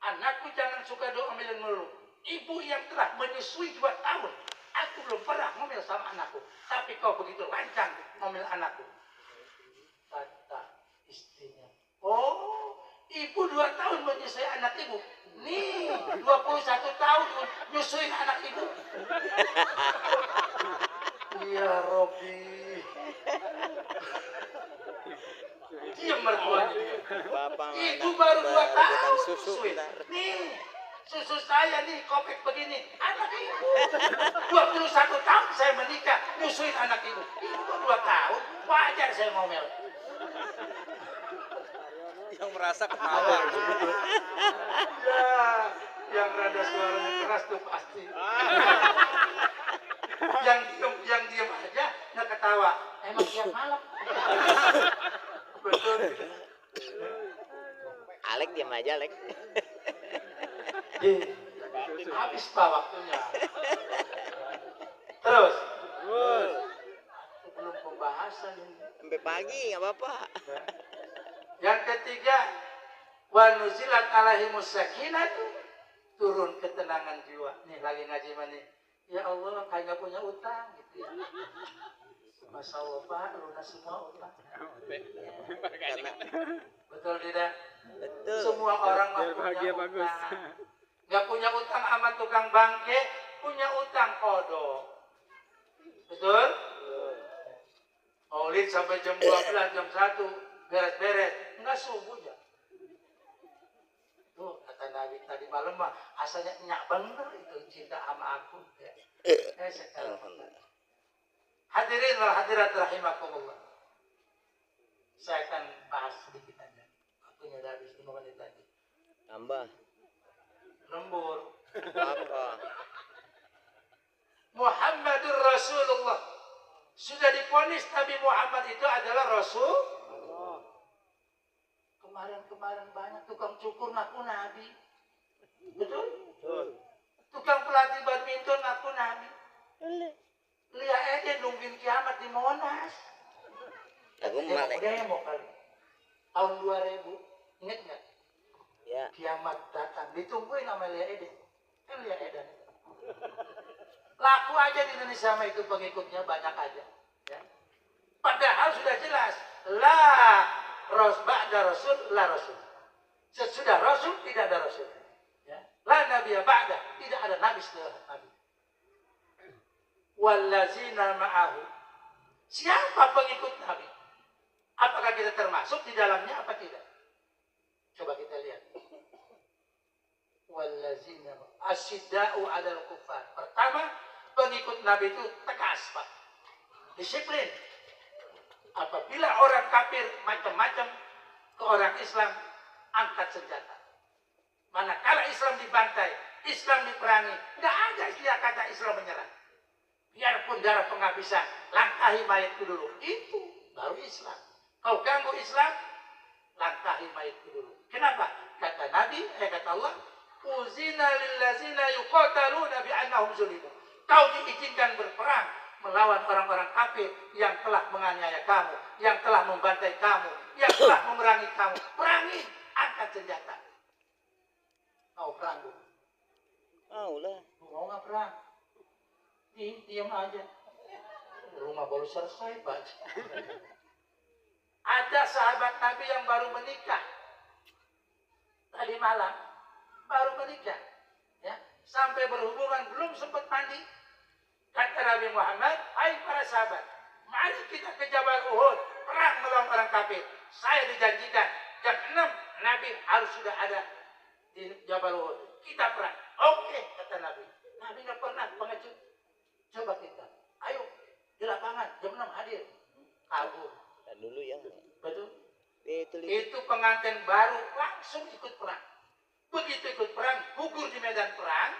anakku jangan suka doa ngomel melulu. Ibu yang telah menyusui 2 tahun, aku belum pernah ngomel sama anakku, tapi kau begitu lancang ngomel anakku. Kata istrinya, oh, ibu 2 tahun menyusui anak ibu. Nih, 21 tahun nyusuin anak ibu. Ya Robbi. Diam mertuanya. Itu baru 2 tahun susuin. Nih, susu saya nih kopek begini. Anak ibu. 21 tahun saya menikah, nyusuin anak ibu. Ibu 2 tahun, wajar saya ngomel. Yang merasa ketawa. Ya, Yang rada suaranya keras tuh pasti. yang diam aja nggak ketawa. Emang tiap malam. Betul. Alek diam aja, Alek. Habis pak waktunya. Terus. Belum pembahasan ini. Sampai pagi nggak apa-apa. Yang ketiga, wa nuzilat alaihimus sakinatu, turun ketenangan jiwa. Nih lagi ngaji mana? Ya Allah, kayak nggak punya utang gitu ya. Masya Allah Pak, lunas semua utang. Karena Betul tidak? betul. Semua orang mah punya utang. Nggak punya utang sama tukang bangke, punya utang kodok. Betul? Maulid sampai jam 12, jam 1 beres-beres, enggak subuh ya. Tuh kata Nabi tadi malam mah asalnya nyak bener itu cinta sama aku ya. Hadirin wal hadirat rahimakumullah. Saya akan bahas sedikit aja. Waktunya udah habis 5 menit lagi. Tambah. Lembur. Apa? Muhammadur Rasulullah. Sudah divonis Nabi Muhammad itu adalah Rasul. Kemarin banyak tukang cukur ngaku Nabi. Betul? Tukang pelatih badminton ngaku Nabi. Lihat aja nungguin kiamat di Monas. Aku malek. Udah mau kali. Tahun 2000, ingat nggak? Ya. Kiamat datang. Ditungguin sama Lia Eden. Kan Lia Eden. Laku aja di Indonesia sama itu pengikutnya banyak aja. Ya. Padahal sudah jelas. Ba'da Rasul, la Rasul. Sesudah Rasul, tidak ada Rasul. Ya. La Nabiya ba'da. Tidak ada Nabi setelah Nabi. Wallazina ma'ahu. Siapa pengikut Nabi? Apakah kita termasuk di dalamnya apa tidak? Coba kita lihat. Wallazina asyidda'u 'alal kuffar. Pertama, pengikut Nabi itu tegas, Pak. Disiplin. Apabila orang kafir macam-macam ke orang Islam, angkat senjata. Manakala Islam dibantai, Islam diperangi, nggak ada istilah kata Islam menyerah. Biarpun darah penghabisan, langkahi mayatku dulu. Itu baru Islam. Kau ganggu Islam, langkahi mayatku dulu. Kenapa? Kata Nabi, kata Allah, uzina lillazina yuqataluna bi'annahum zulimu. Kau diizinkan berperang melawan orang-orang kafir yang telah menganiaya kamu, yang telah membantai kamu, yang telah memerangi kamu. Perangi, angkat senjata. Mau perang, Bu? Mau lah. Mau nggak perang? Diam aja. Rumah baru selesai, Pak. Ada sahabat Nabi yang baru menikah. Tadi malam, baru menikah. Ya, sampai berhubungan, belum sempat mandi. Kata Nabi Muhammad, hai para sahabat, mari kita ke Jabal Uhud, perang melawan orang kafir. Saya dijanjikan, jam 6 Nabi harus sudah ada di Jabal Uhud. Kita perang. Oke, kata Nabi. Nabi nggak pernah pengecut. Coba kita, ayo di lapangan, jam 6 hadir. Kabur. Dan dulu ya. Betul? Itu. Itu pengantin baru langsung ikut perang. Begitu ikut perang, gugur di medan perang.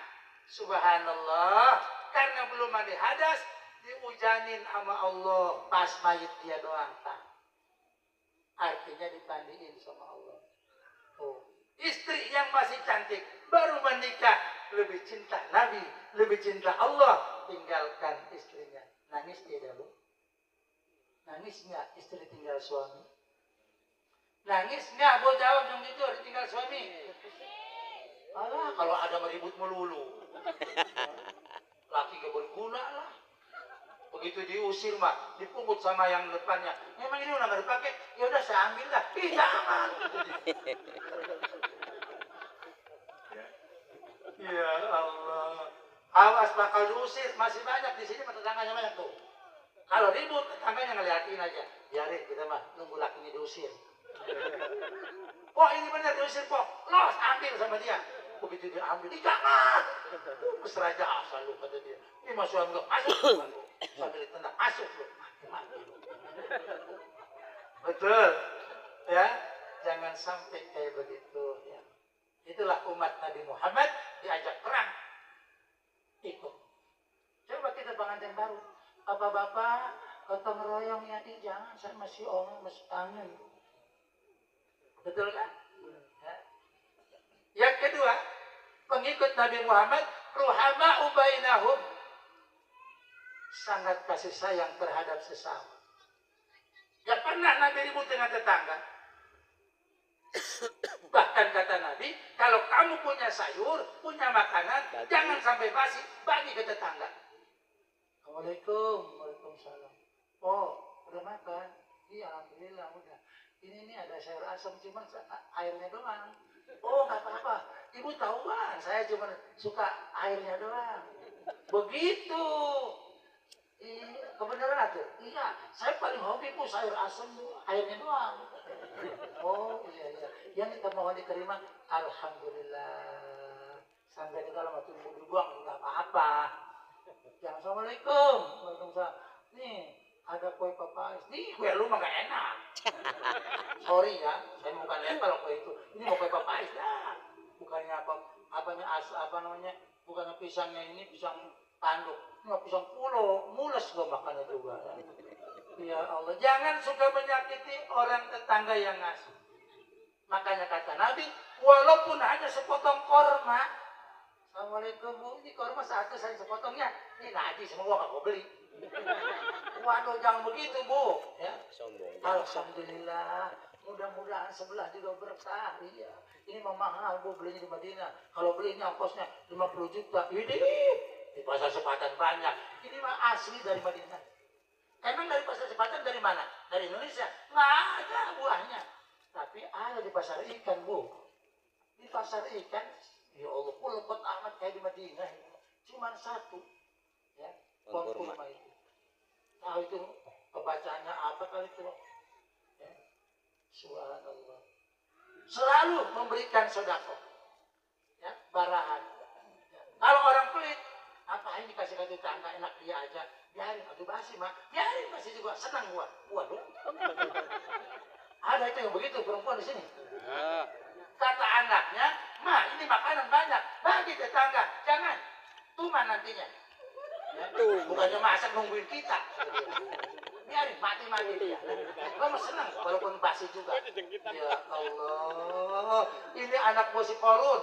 Subhanallah. Karena belum mandi hadas, diujanin sama Allah pas mayit dia doang. Artinya dipandiin sama Allah. Oh. Istri yang masih cantik, baru menikah, lebih cinta Nabi, lebih cinta Allah, tinggalkan istrinya. Nangis tidak, Bu? Nangis nggak istri tinggal suami? Nangis nggak? Bu jawab yang jujur, ditinggal suami. Alah, kalau ada meribut melulu. Laki gak berguna lah. Begitu diusir mah, dipungut sama yang depannya. Memang ini udah gak dipakai, ya udah saya ambil lah. Ih, jangan. Ya Allah. Awas bakal diusir, masih banyak di sini tetangganya banyak tuh. Kalau ribut, tetangganya ngeliatin aja. Biarin kita mah nunggu lakinya diusir. Pok ini benar diusir, Pok. Los, ambil sama dia. Begitu dia ambil, jangan. Mesra aja asal lu, kata dia. Ini mas suami lu, masuk. Sambil ditendang, masuk lu. Mati lu. Betul. Ya, jangan sampai kayak begitu. Ya. Itulah umat Nabi Muhammad diajak perang, ikut. Coba kita pengantin baru, bapak-bapak, gotong royong ya, jangan, saya masih masih kangen. Betul kan? Ya. Yang kedua, pengikut Nabi Muhammad, ruhama'u bainahum, sangat kasih sayang terhadap sesama. Gak pernah Nabi ribut dengan tetangga. Bahkan kata Nabi, kalau kamu punya sayur, punya makanan, jangan sampai basi, bagi ke tetangga. Assalamualaikum. Waalaikumsalam. Oh, udah makan? Iya, alhamdulillah udah. Ini ada sayur asam, cuma airnya doang. Oh, nggak apa-apa. Ibu tahu bang, saya cuma suka airnya doang. Begitu. Kebenaran tuh? Iya, saya paling hobi bu sayur asam, airnya doang. Oh iya. Yang kita mohon diterima, alhamdulillah. Sampai kita lama tunggu dibuang, nggak apa-apa. Jangan assalamualaikum, waalaikumsalam. Nih ada kue papais. Nih kue lu mah gak enak. Sorry ya, saya bukan lihat kalau kue itu. Ini mau kue papais lah. Bukannya apa namanya? Bukannya pisangnya ini pisang tanduk. Ini pisang pulau, mules gua makannya juga. Ya Allah, jangan suka menyakiti orang tetangga yang ngasih. Makanya kata Nabi, walaupun hanya sepotong korma. Assalamualaikum bu, ini korma satu saya sepotongnya. Ini ngaji semua gak mau beli. Waduh, jangan begitu bu. Ya. Alhamdulillah, mudah-mudahan sebelah juga berkah. Iya. Ini mah mahal bu belinya di Madinah. Kalau belinya ongkosnya 50 juta. Ini di pasar Sepatan banyak. Ini mah asli dari Madinah. Emang dari pasar Sepatan dari mana? Dari Indonesia? Nggak ada buahnya. Tapi ada di pasar ikan bu. Di pasar ikan, ya Allah, lepot amat kayak di Madinah. Cuman satu, ya, kurma itu. Nah itu kebacaannya apa kali itu? Ya. Subhanallah. Selalu memberikan sedekah, ya, barahan. Ya. Kalau orang pelit, ngapain dikasih ke tetangga, enak dia aja. Biarin, aduh basi mah. Biarin basi juga, senang gua. Waduh. Ada itu yang begitu perempuan di sini. Kata anaknya, "Ma, ini makanan banyak, bagi tetangga, jangan tuman nantinya." Ya, bukannya masak nungguin kita. Biarin mati dia. Kamu senang walaupun basi juga. Ya Allah, ini anak musik korun.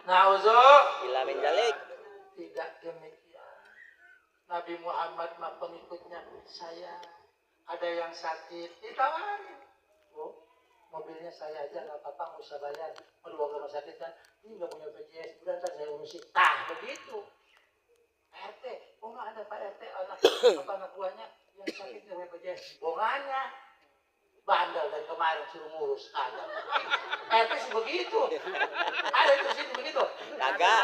Nauzubillah min dzalik. Tidak demikian. Nabi Muhammad mah pengikutnya, saya ada yang sakit ditawarin. Oh, mobilnya saya aja nggak apa-apa, nggak usah bayar. Mau dibawa ke rumah sakit kan? Ini nggak punya BPJS, udah ntar saya urusin. Tah begitu. RT, oh nggak ada Pak RT, anak buahnya yang sakit di BPJS. Bonganya bandel dari kemarin suruh ngurus ada. RT sih begitu. Ada itu sini begitu. Kagak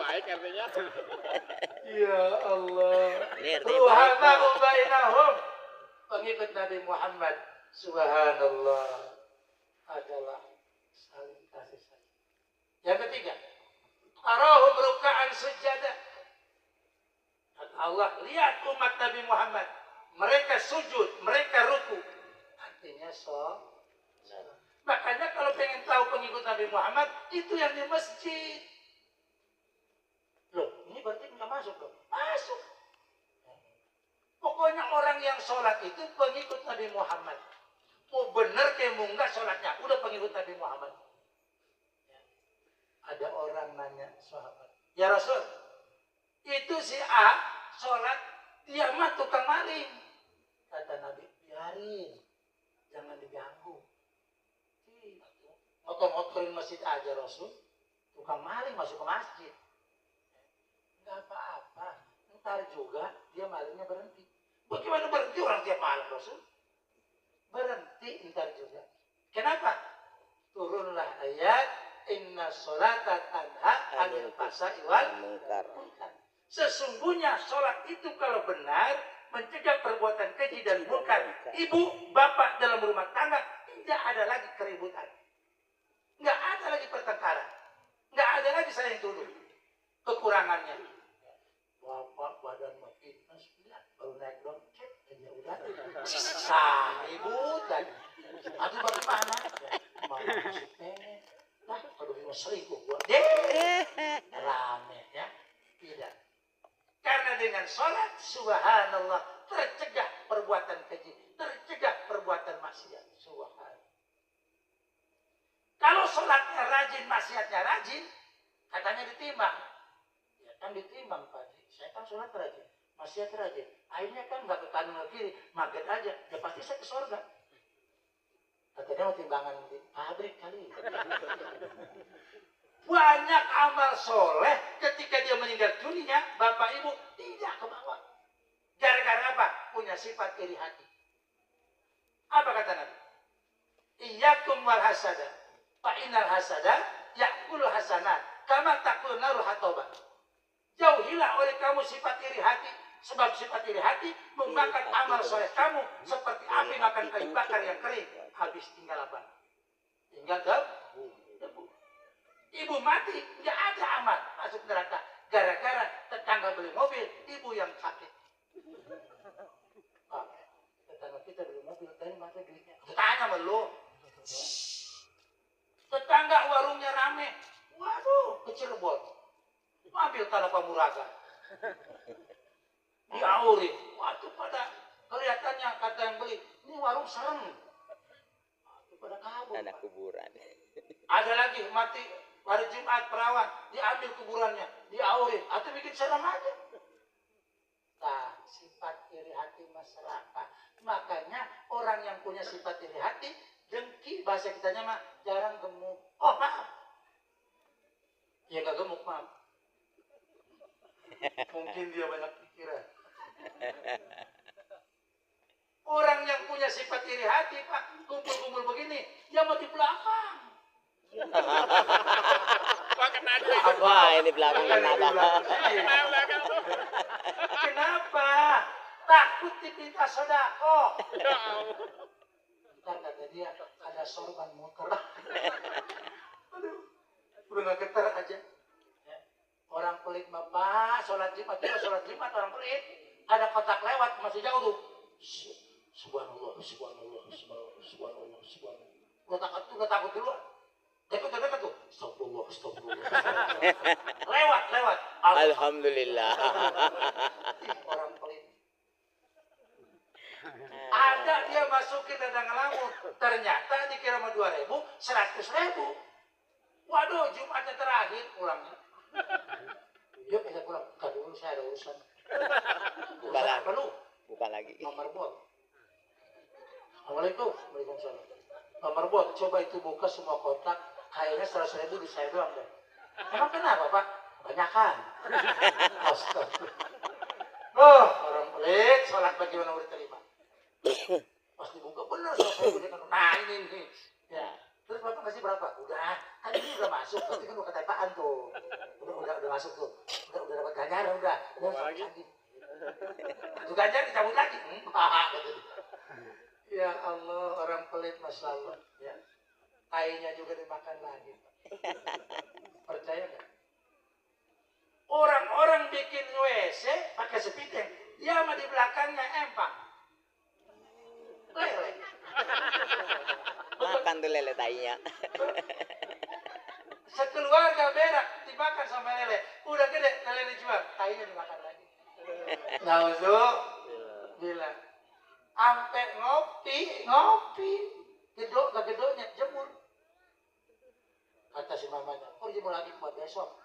baik artinya. Ya Allah. RT Ruhama'u bainahum. Pengikut Nabi Muhammad, subhanallah, adalah saling kasih sayang. Yang ketiga, arahum ruka'an sujadah. Kata Allah, lihat umat Nabi Muhammad, mereka sujud, mereka ruku. Artinya salat. Makanya kalau pengen tahu pengikut Nabi Muhammad, itu yang di masjid. Loh, ini berarti nggak masuk loh. Masuk. Pokoknya orang yang sholat itu pengikut Nabi Muhammad. Mau bener kayak mau enggak sholatnya, udah pengikut Nabi Muhammad. Ya. Ada orang nanya sahabat, ya Rasul, itu si A sholat, dia mah tukang maling. Kata Nabi, biarin, jangan diganggu. Motor-motorin masjid aja Rasul, tukang maling masuk ke masjid. Enggak apa-apa, ntar juga dia malingnya berhenti. Bagaimana berhenti orang tiap malam Rasul? Berhenti ntar juga. Kenapa? Turunlah ayat, inna sholata tanha anil fahsya'i wal munkar. Sesungguhnya sholat itu kalau benar mencegah perbuatan keji dan munkar. Ibu, bapak dalam rumah tangga tidak ada lagi keributan. Nggak ada lagi pertengkaran. Nggak ada lagi saling tuduh kekurangannya. Bapak badan fitness baru naik dompet aja udah. Ibu tadi. Aduh bagaimana? Mau masuk pengen. Nah, kalau cuma selingkuh gua, deh, rame ya. Tidak. Karena dengan sholat, subhanallah, tercegah perbuatan keji, tercegah perbuatan maksiat. Subhanallah. Kalau sholatnya rajin, maksiatnya rajin, katanya ditimbang. Ya kan ditimbang, Pak. Saya kan sholat rajin, maksiat rajin. Akhirnya kan nggak ke kanan ke kiri, maget aja. Ya pasti saya ke surga. Katanya mau timbangan di pabrik kali. Banyak amal soleh ketika dia meninggal dunia, bapak ibu tidak ke bawah. Gara-gara apa? Punya sifat iri hati. Apa kata Nabi? Iyyakum wal hasada. Fa innal hasada ya'kul hasanat kama ta'kul narul hatoba. Jauhilah oleh kamu sifat iri hati, sebab sifat iri hati memakan amal soleh kamu seperti api makan kayu bakar yang kering. Habis tinggal apa? Tinggal debu. Ibu mati, nggak ada amal masuk neraka. Gara-gara tetangga beli mobil, ibu yang sakit. Ah, tetangga kita beli mobil, dari mana duitnya? Tanya sama lu. Tetangga warungnya rame. Waduh, ke Cirebon. Ambil tanah Pamuraga. Diaurin. Waduh, pada kelihatannya kata yang beli, ini warung serem. Waduh, pada kabur. Tanah kuburan. Ada lagi mati hari Jumat perawan, diambil kuburannya, diaurin, atau bikin serem aja. Nah, sifat iri hati masyarakat. Makanya orang yang punya sifat iri hati, dengki, bahasa kitanya mah jarang gemuk. Oh maaf, ya nggak gemuk maaf. Mungkin dia banyak pikiran. Orang yang punya sifat iri hati, Pak, kumpul-kumpul begini, dia mau di belakang. Wah, ini belakang kenapa? Kenapa? Takut dipinta sodako. Ntar kata dia ada sorban motor. Aduh, udah gak getar aja. Ya. Orang pelit bapak, sholat Jumat juga sholat Jumat orang pelit. Ada kotak lewat masih jauh tuh. Subhanallah, subhanallah, subhanallah, subhanallah, subhanallah. Udah takut dulu. Dekat tuh. Astagfirullah, astagfirullah. Lewat. Alhamdulillah. Orang pelit. Ada dia masukin dadang ngelamun. Ternyata dikira sama 2.000, 100.000. Waduh, Jumatnya terakhir pulangnya. Yuk kita pulang. Enggak dulu, saya ada urusan. Bukan perlu. Bukan lagi. Nomor buat. Assalamualaikum. Waalaikumsalam. Nomor buat, coba itu buka semua kotak. Kayaknya 100.000 di saya doang deh. Emang kenapa Pak? Banyakan. Astagfirullah. Oh, orang pelit, sholat bagaimana mau diterima? Pas dibuka bener, nah ini nih. Ya. Terus Bapak kasih berapa? Udah, kan ini udah masuk, tapi kan udah ketepaan tuh. Udah masuk tuh. Udah dapat ganjaran udah. Lagi. Itu ganjaran dicabut lagi. Ya Allah, orang pelit Masya Allah. Ya. Airnya juga dimakan lagi. Percaya nggak? Orang-orang bikin WC pakai sepiteng, dia mah di belakangnya empang. Lele. Makan tuh lele tainya. Sekeluarga berak dimakan sama lele. Udah gede, lele dijual, tainya dimakan lagi. Bilang, ampe ngopi. Gedoknya jemur. Kata si mamanya, jemur lagi buat besok.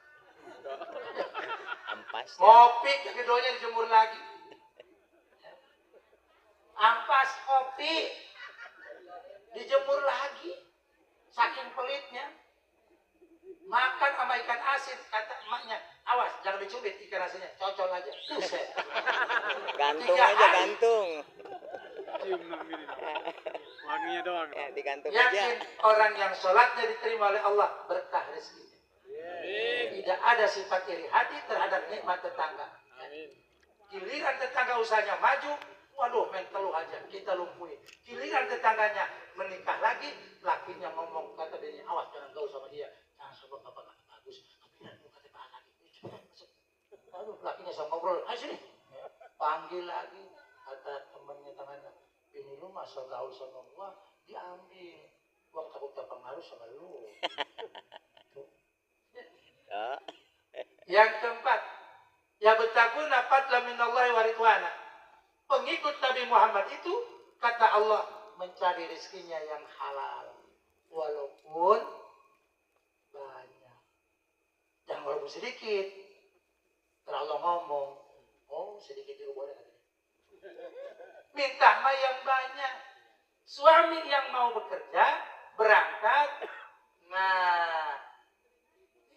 Ampas. Ngopi, gedoknya dijemur lagi. Ampas kopi, dijemur lagi. Saking pelitnya. Makan sama ikan asin, kata emaknya. Awas, jangan dicubit ikan asinnya, cocol aja. Buset. Gantung aja, gantung. Cium gini. Wanginya doang. Ya, digantung Yakin aja. orang yang sholatnya diterima oleh Allah, berkah rezekinya. Tidak ada sifat iri hati terhadap nikmat tetangga. Giliran tetangga usahanya maju, waduh main teluh aja, kita lumpuhin. Giliran tetangganya menikah lagi, lakinya ngomong, kata dia, awas jangan gaul sama dia. Jangan sebab bapak gak bagus, tapi lu kata bahan lagi. Lalu lakinya sama ngobrol, ayo sini. Panggil lagi, kata temannya tangannya, ini lu masa gaul sama gua, diambil. Gua takut terpengaruh sama lu. Ya. Yang keempat, ya betakuna fadla minallahi wa ridwana. Pengikut Nabi Muhammad itu kata Allah mencari rezekinya yang halal walaupun banyak. Jangan walaupun sedikit. Karena Allah ngomong, oh sedikit juga boleh. Minta mah yang banyak. Suami yang mau bekerja, berangkat, nah,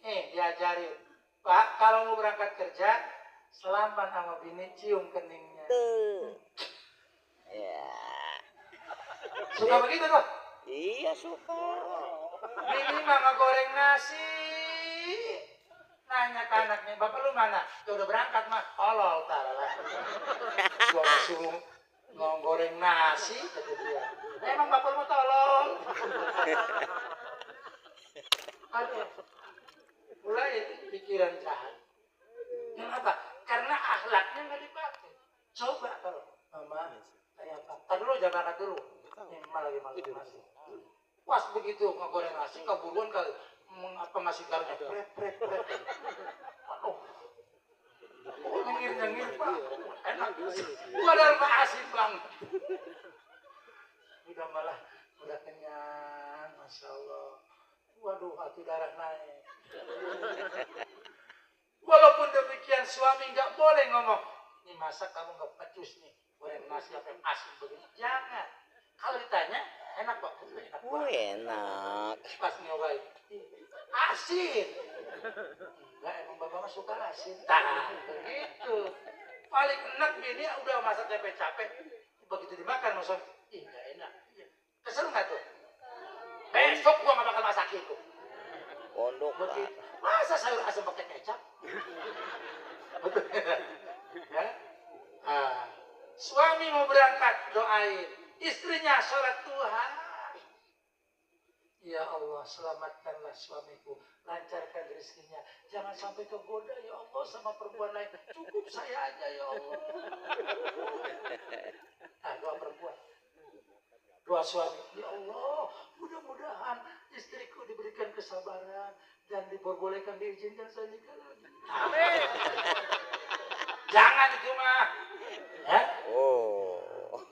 diajarin. Pak, kalau mau berangkat kerja, selamat sama bini, cium keningnya. Ya. Suka begitu tuh? Iya suka. Bini mah ngegoreng nasi. Nanya ke anaknya, bapak lu mana? Ya udah berangkat mah. Tolol, lah. Gua suruh ngegoreng nasi, kata dia. Emang bapak lu mau tolol? Aduh. Mulai pikiran jahat. Kenapa? Karena akhlaknya nggak dipakai. Coba kalau mama, kayak apa? Tadi dulu jangan berangkat dulu. Ini malah lagi masak nasi. Pas begitu ngegoreng nasi, keburuan kali apa ngasih garamnya pret. Aduh. Nyengir Pak. Enak. Padahal mah asin banget. Udah kenyang, Masya Allah. Waduh, hati darah naik. Walaupun demikian suami nggak boleh ngomong, ini masak kamu nggak pecus nih, goreng nasi apa asin begini. Jangan. Kalau ditanya, enak Pak. Enak banget. Enak. Pas nyobain, asin. Enggak, emang bapak mah suka asin. Nah, begitu. Paling enak bini udah masak capek-capek. Begitu dimakan maksud, ih nggak enak. Kesel nggak tuh? Besok gua nggak bakal masak itu. Pondok Begitu. Masa sayur asam pakai kecap? Betul. Ya? Suami mau berangkat, doain. Istrinya sholat Tuhan. Ya Allah, selamatkanlah suamiku, lancarkan rezekinya. Jangan sampai kegoda ya Allah sama perempuan lain. Cukup saya aja ya Allah. Doa perempuan. Doa suami, ya Allah, mudah-mudahan istriku diberikan kesabaran dan diperbolehkan diizinkan saya nikah lagi. Amin. Jangan itu mah. Ya? Oh,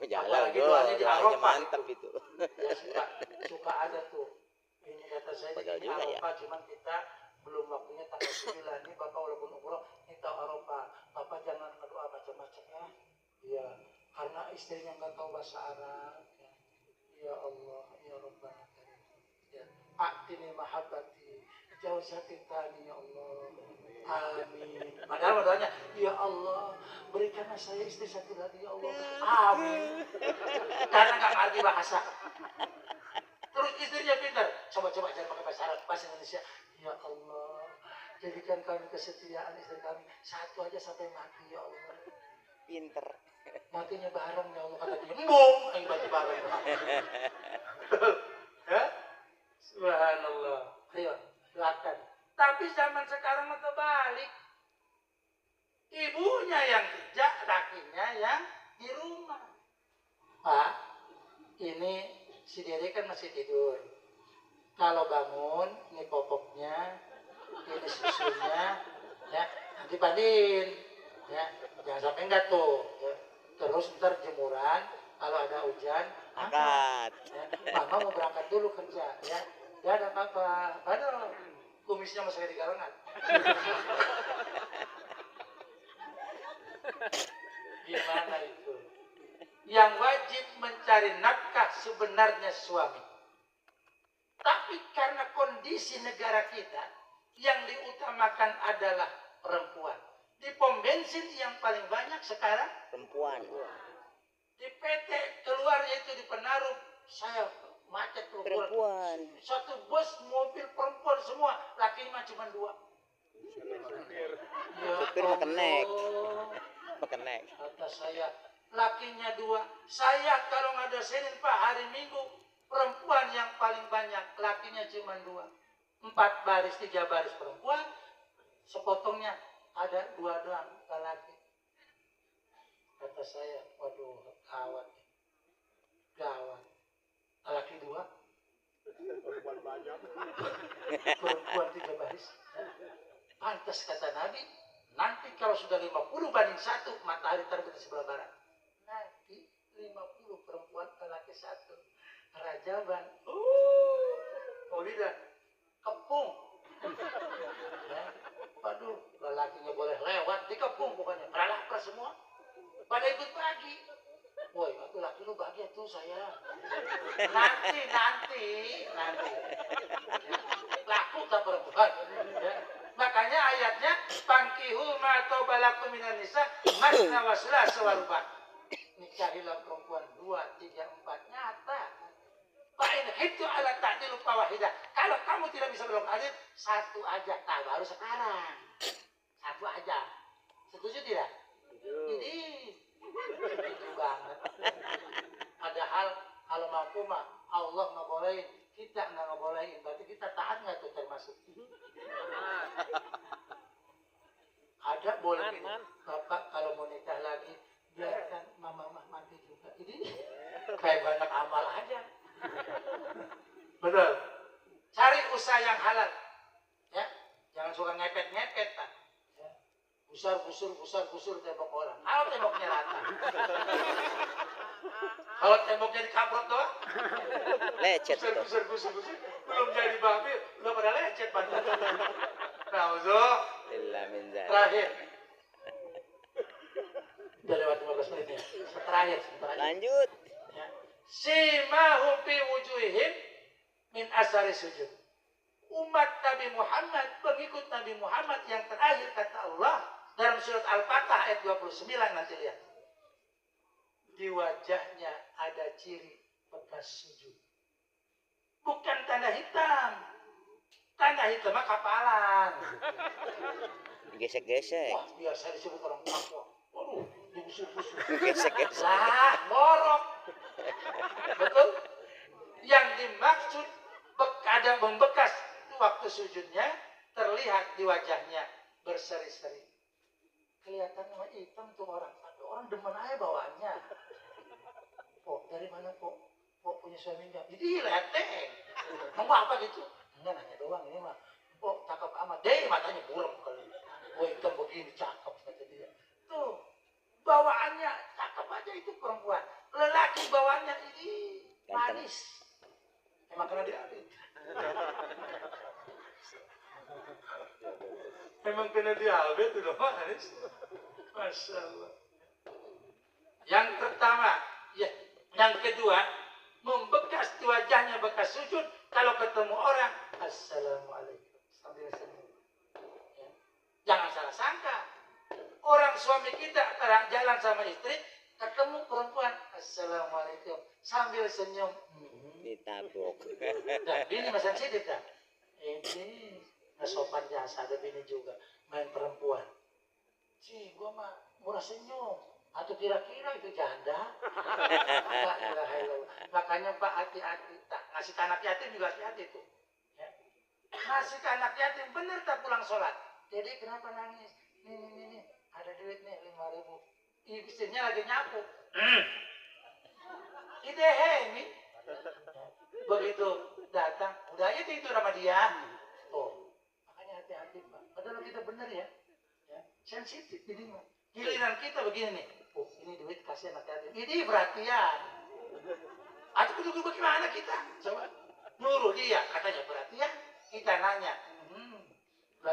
jalan doanya di Arafah. mantap itu. Ya suka ada tuh. Ini kata saya di Arafah, cuman kita belum waktunya tanggal 9. Ini Bapak walaupun umroh, minta Arafah. Bapak jangan berdoa macam-macam ya. Iya, karena istrinya nggak tahu bahasa Arab. Ya Allah, ya Rabbana Karim. Ya, A'tini mahabbati, jawzati tani ya Allah. Amin. Padahal doanya, ya Allah, berikanlah saya istri satu lagi ya Allah. Amin. Karena nggak ngerti bahasa. Terus istrinya pintar. Coba-coba jangan pakai bahasa Arab, bahasa Indonesia. Ya Allah, jadikan kami kesetiaan istri kami satu aja sampai mati ya Allah. Pinter. Matinya bareng ya Allah, kata dia. Embung, yang mati bareng. Ya? Subhanallah. Ayo, doakan. Tapi zaman sekarang mah terbalik. Ibunya yang kerja, lakinya yang di rumah. Pak, ini si Dede kan masih tidur. Kalau bangun, ini popoknya, ini susunya, ya nanti pandiin, ya jangan sampai enggak tuh. Ya. Terus ntar jemuran, kalau ada hujan, angkat. Ya. Mama mau berangkat dulu kerja, ya. Ya ada apa? Aduh, kumisnya masih di kalangan. Gimana itu? Yang wajib mencari nafkah sebenarnya suami. Tapi karena kondisi negara kita yang diutamakan adalah perempuan. Di pom bensin yang paling banyak sekarang Perempuan. di PT keluar yaitu di Penarup, saya macet tuh. Perempuan. Satu bus mobil perempuan semua, laki mah cuma 2. Ya Supir mah kenek. Allah. Kenek. Kata saya, lakinya 2. Saya kalau nggak ada Senin Pak, hari Minggu perempuan yang paling banyak, lakinya cuma 2. 4 baris, 3 baris perempuan, sepotongnya ada 2 doang laki. Kata saya, waduh, gawat. Laki 2, Perempuan 3 baris. Pantas kata Nabi, nanti kalau sudah 50:1, matahari terbit di sebelah barat. Nanti 50 perempuan, lelaki 1. Rajaban. Maulidan. Kepung. Ya. Waduh, lelakinya boleh lewat, dikepung pokoknya. Pada lapar semua. Pada ikut bagi. Woi, aku laki lu bahagia tuh saya. Nanti. Ya. Laku tak perempuan. Ya. Makanya ayatnya pankihu ma tobalakum minan nisa masna wa sulasa wa ruba. Nikahilah perempuan 2, 3, 4 nyata. Fa in khiftu ala ta'dilu fawahidah. Kalau kamu tidak bisa belum adil, 1 aja. Nah, baru sekarang. 1 aja. Setuju tidak? Ini itu banget. Padahal kalau mampu mah Allah ngebolehin, kita nggak ngebolehin. Berarti kita taat nggak tuh termasuk? Ada boleh gitu. Bapak kalau mau nikah lagi biarkan mama mati juga. Ini kayak banyak amal aja. Betul. Cari usaha yang halal. Ya, jangan suka ngepet-ngepet Pak. Busur tembok orang. Kalau temboknya rata. Kalau temboknya dikaprot doang. Lecet tuh. Busur. Belum jadi babi, udah pada lecet pantat. Nauzuh. Terakhir. Udah lewat 15 menit ya. Terakhir. Lanjut. Ya. Simahum fi wujuhihim min asari sujud. Umat Nabi Muhammad, pengikut Nabi Muhammad yang terakhir kata Allah dalam surat Al-Fatah ayat 29, nanti lihat. Di wajahnya ada ciri bekas sujud. Bukan tanda hitam. Tanda hitam mah kapalan. Gesek-gesek. Wah, biasa disebut orang Papua. Waduh, digusur-gusur. Gesek-gesek. Lah, borok. Betul? Yang dimaksud ada membekas waktu sujudnya, terlihat di wajahnya berseri-seri. Kelihatan mah hitam tuh orang. Ada orang demen aja bawaannya. Kok dari mana kok? Kok punya suami enggak? Ini leteng. Mau apa gitu? Enggak, nanya doang ini mah. Kok cakep amat. Deh matanya burem kali. Oh hitam begini cakep kata dia. Tuh bawaannya cakep aja itu perempuan. Lelaki bawaannya ini manis. Emang kena diapit. Emang kena diapit itu dong manis. Masya Allah. Yang pertama, ya. Yang kedua, membekas di wajahnya bekas sujud. Kalau ketemu orang, assalamualaikum. Sambil senyum. Ya. Jangan salah sangka. Orang suami kita jalan sama istri, ketemu perempuan, assalamualaikum. Sambil senyum. Ditabok. Nah, ini mas sensitif kan? Ini sopan biasa, ada bini juga. Main perempuan. Sih, gua mah murah senyum. Atau kira-kira itu janda. Makanya Pak hati-hati. Ngasih ke anak yatim juga hati-hati tuh. Ya. Ngasih ke anak yatim bener tak pulang sholat. Jadi kenapa nangis? Nih. Ada duit nih 5.000. Istrinya lagi nyapu. Ide ini. Begitu datang, udah aja tidur sama dia. Oh, makanya hati-hati Pak. Padahal kita bener ya. Sensitif ini mah. Giliran kita begini nih. Oh, ini duit kasih anak yatim. Ini perhatian. Atau kudu bagaimana kita? Coba nyuruh dia, katanya perhatian. Kita nanya.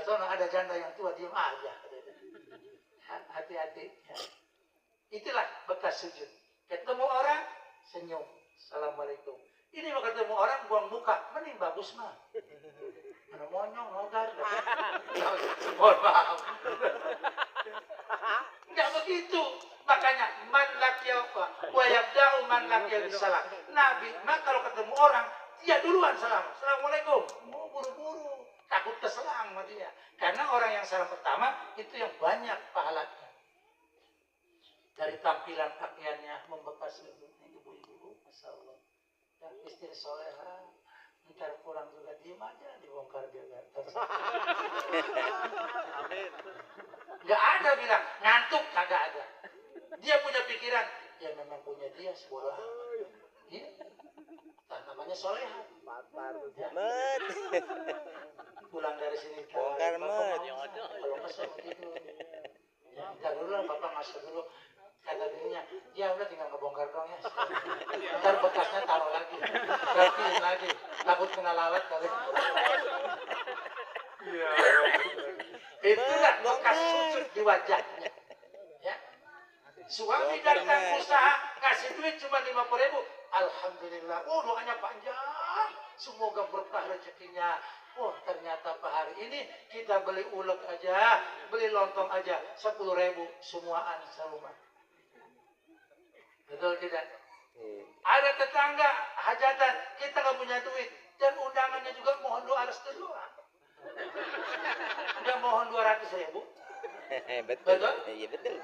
Sono ada janda yang tua diam aja. Hati-hati. Ya. Itulah bekas sujud. Ketemu orang, senyum. Assalamualaikum. Ini mau ketemu orang buang muka, mending bagus mah. Mana monyong, nogar. Mohon maaf. Enggak begitu. Makanya man laqiya wa yabda'u man laqiya bisalam. Nabi mah kalau ketemu orang, dia duluan salam. Assalamualaikum. Mau buru-buru, takut keselang sama dia. Karena orang yang salam pertama itu yang banyak pahalanya. Dari tampilan pakaiannya membekas ibu-ibu, masyaallah. Dan istri soleha, ntar pulang juga diem aja dibongkar juga. Amin. Nggak ada bilang ngantuk, kagak ada. Dia punya pikiran, ya memang punya dia sekolah. Iya. Nah, namanya soleha. Met. Pulang dari sini Bongkar met. kalau nggak saya mau tidur. Ya, ntar dulu lah bapak masuk dulu. Kata dirinya, ya udah tinggal ngebongkar dong ya. Ntar bekasnya taruh lagi, rapiin lagi. Takut kena lalat kali. Iya. Itulah bekas sujud di wajahnya. Ya. Suami datang usaha kasih duit cuma 50.000. Alhamdulillah. Oh doanya panjang. Semoga berkah rezekinya. Oh ternyata Pak hari ini kita beli ulek aja, beli lontong aja 10.000 semuaan serumah. Betul tidak? Ada tetangga hajatan kita nggak punya duit dan undangannya juga mohon doa restu doang. Udah mohon 200.000. Betul. Betul? Iya betul.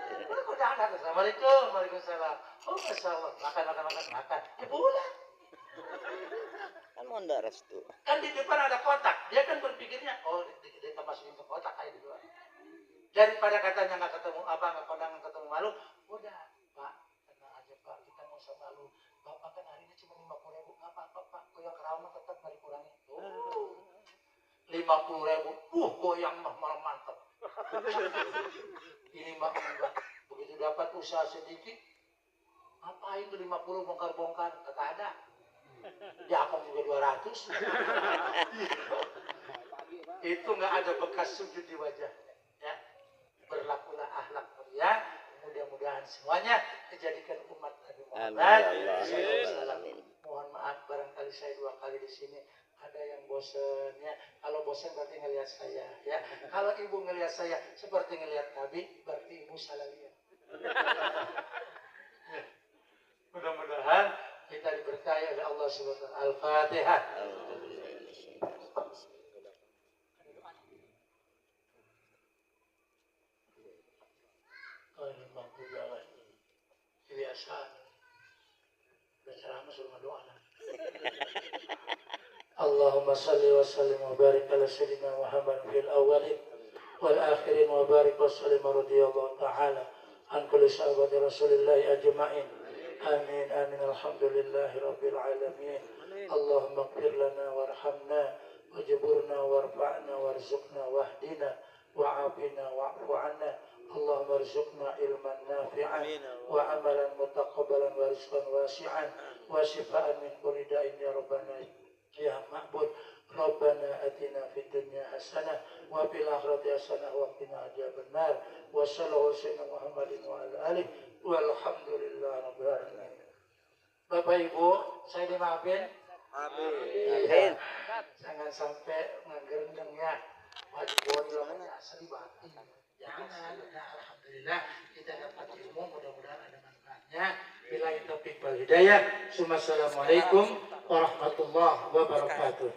Udah ada. Assalamualaikum, waalaikumsalam. Oh masya Allah, makan. Ya pulang. Kan mau ndak restu. Kan di depan ada kotak, dia kan berpikirnya, oh kita masukin ke kotak aja dulu. Daripada katanya nggak ketemu apa, nggak kondangan ketemu malu, udah Pak, tenang aja Pak, kita nggak usah malu. Bapak kan hari ini cuma 50.000, nggak apa-apa Pak, goyang kerawang tetap nggak dikurangi. 50.000, goyang mah malah mantap. Ini mah enggak, begitu dapat usaha sedikit, ngapain tuh 50 bongkar-bongkar, kagak ada. Jakong juga 200. Itu nggak ada bekas sujud di wajahnya. Ya. Berlakulah akhlak mulia. Mudah-mudahan semuanya dijadikan umat Nabi Muhammad. Mohon maaf barangkali saya 2 kali di sini ada yang bosan ya. Kalau bosan berarti ngelihat saya ya. Kalau ibu ngelihat saya seperti ngelihat Nabi berarti ibu salah lihat. Mudah-mudahan kita diberkahi oleh Allah Subhanahu wa taala. Al-Fatihah. Oh, ini mampu jalan. Kebiasaan. Udah ceramah suruh doa. Allahumma salli wa sallim wa barik ala sayyidina Muhammad fil awwalin wal akhirin wa barik wa sallim radhiyallahu ta'ala an kulli sahabati Rasulillah ajma'in. Amin amin alhamdulillahi rabbil alamin. Allahumma ighfir lana warhamna wajburna warfa'na warzuqna wahdina wa'afina wa'fu 'anna. Allahumma arzuqna ilman nafi'an wa amalan mutaqabbalan wa rizqan wasi'an wa shifaan min kulli da'in ya rabbana ya ma'bud. Rabbana atina fid dunya hasanah wa fil akhirati hasanah wa qina adzabannar. Wa sallallahu alaihi Muhammadin wa ala alihi walhamdulillah rabbil alamin. Bapak Ibu, saya dimaafin? Amin. Jangan sampai ngegerendeng ya. Wajib boleh asli batin. Jangan. Nah, alhamdulillah kita dapat ilmu, mudah-mudahan ada manfaatnya. Billahi taufiq wal hidayah. Assalamualaikum warahmatullahi wabarakatuh.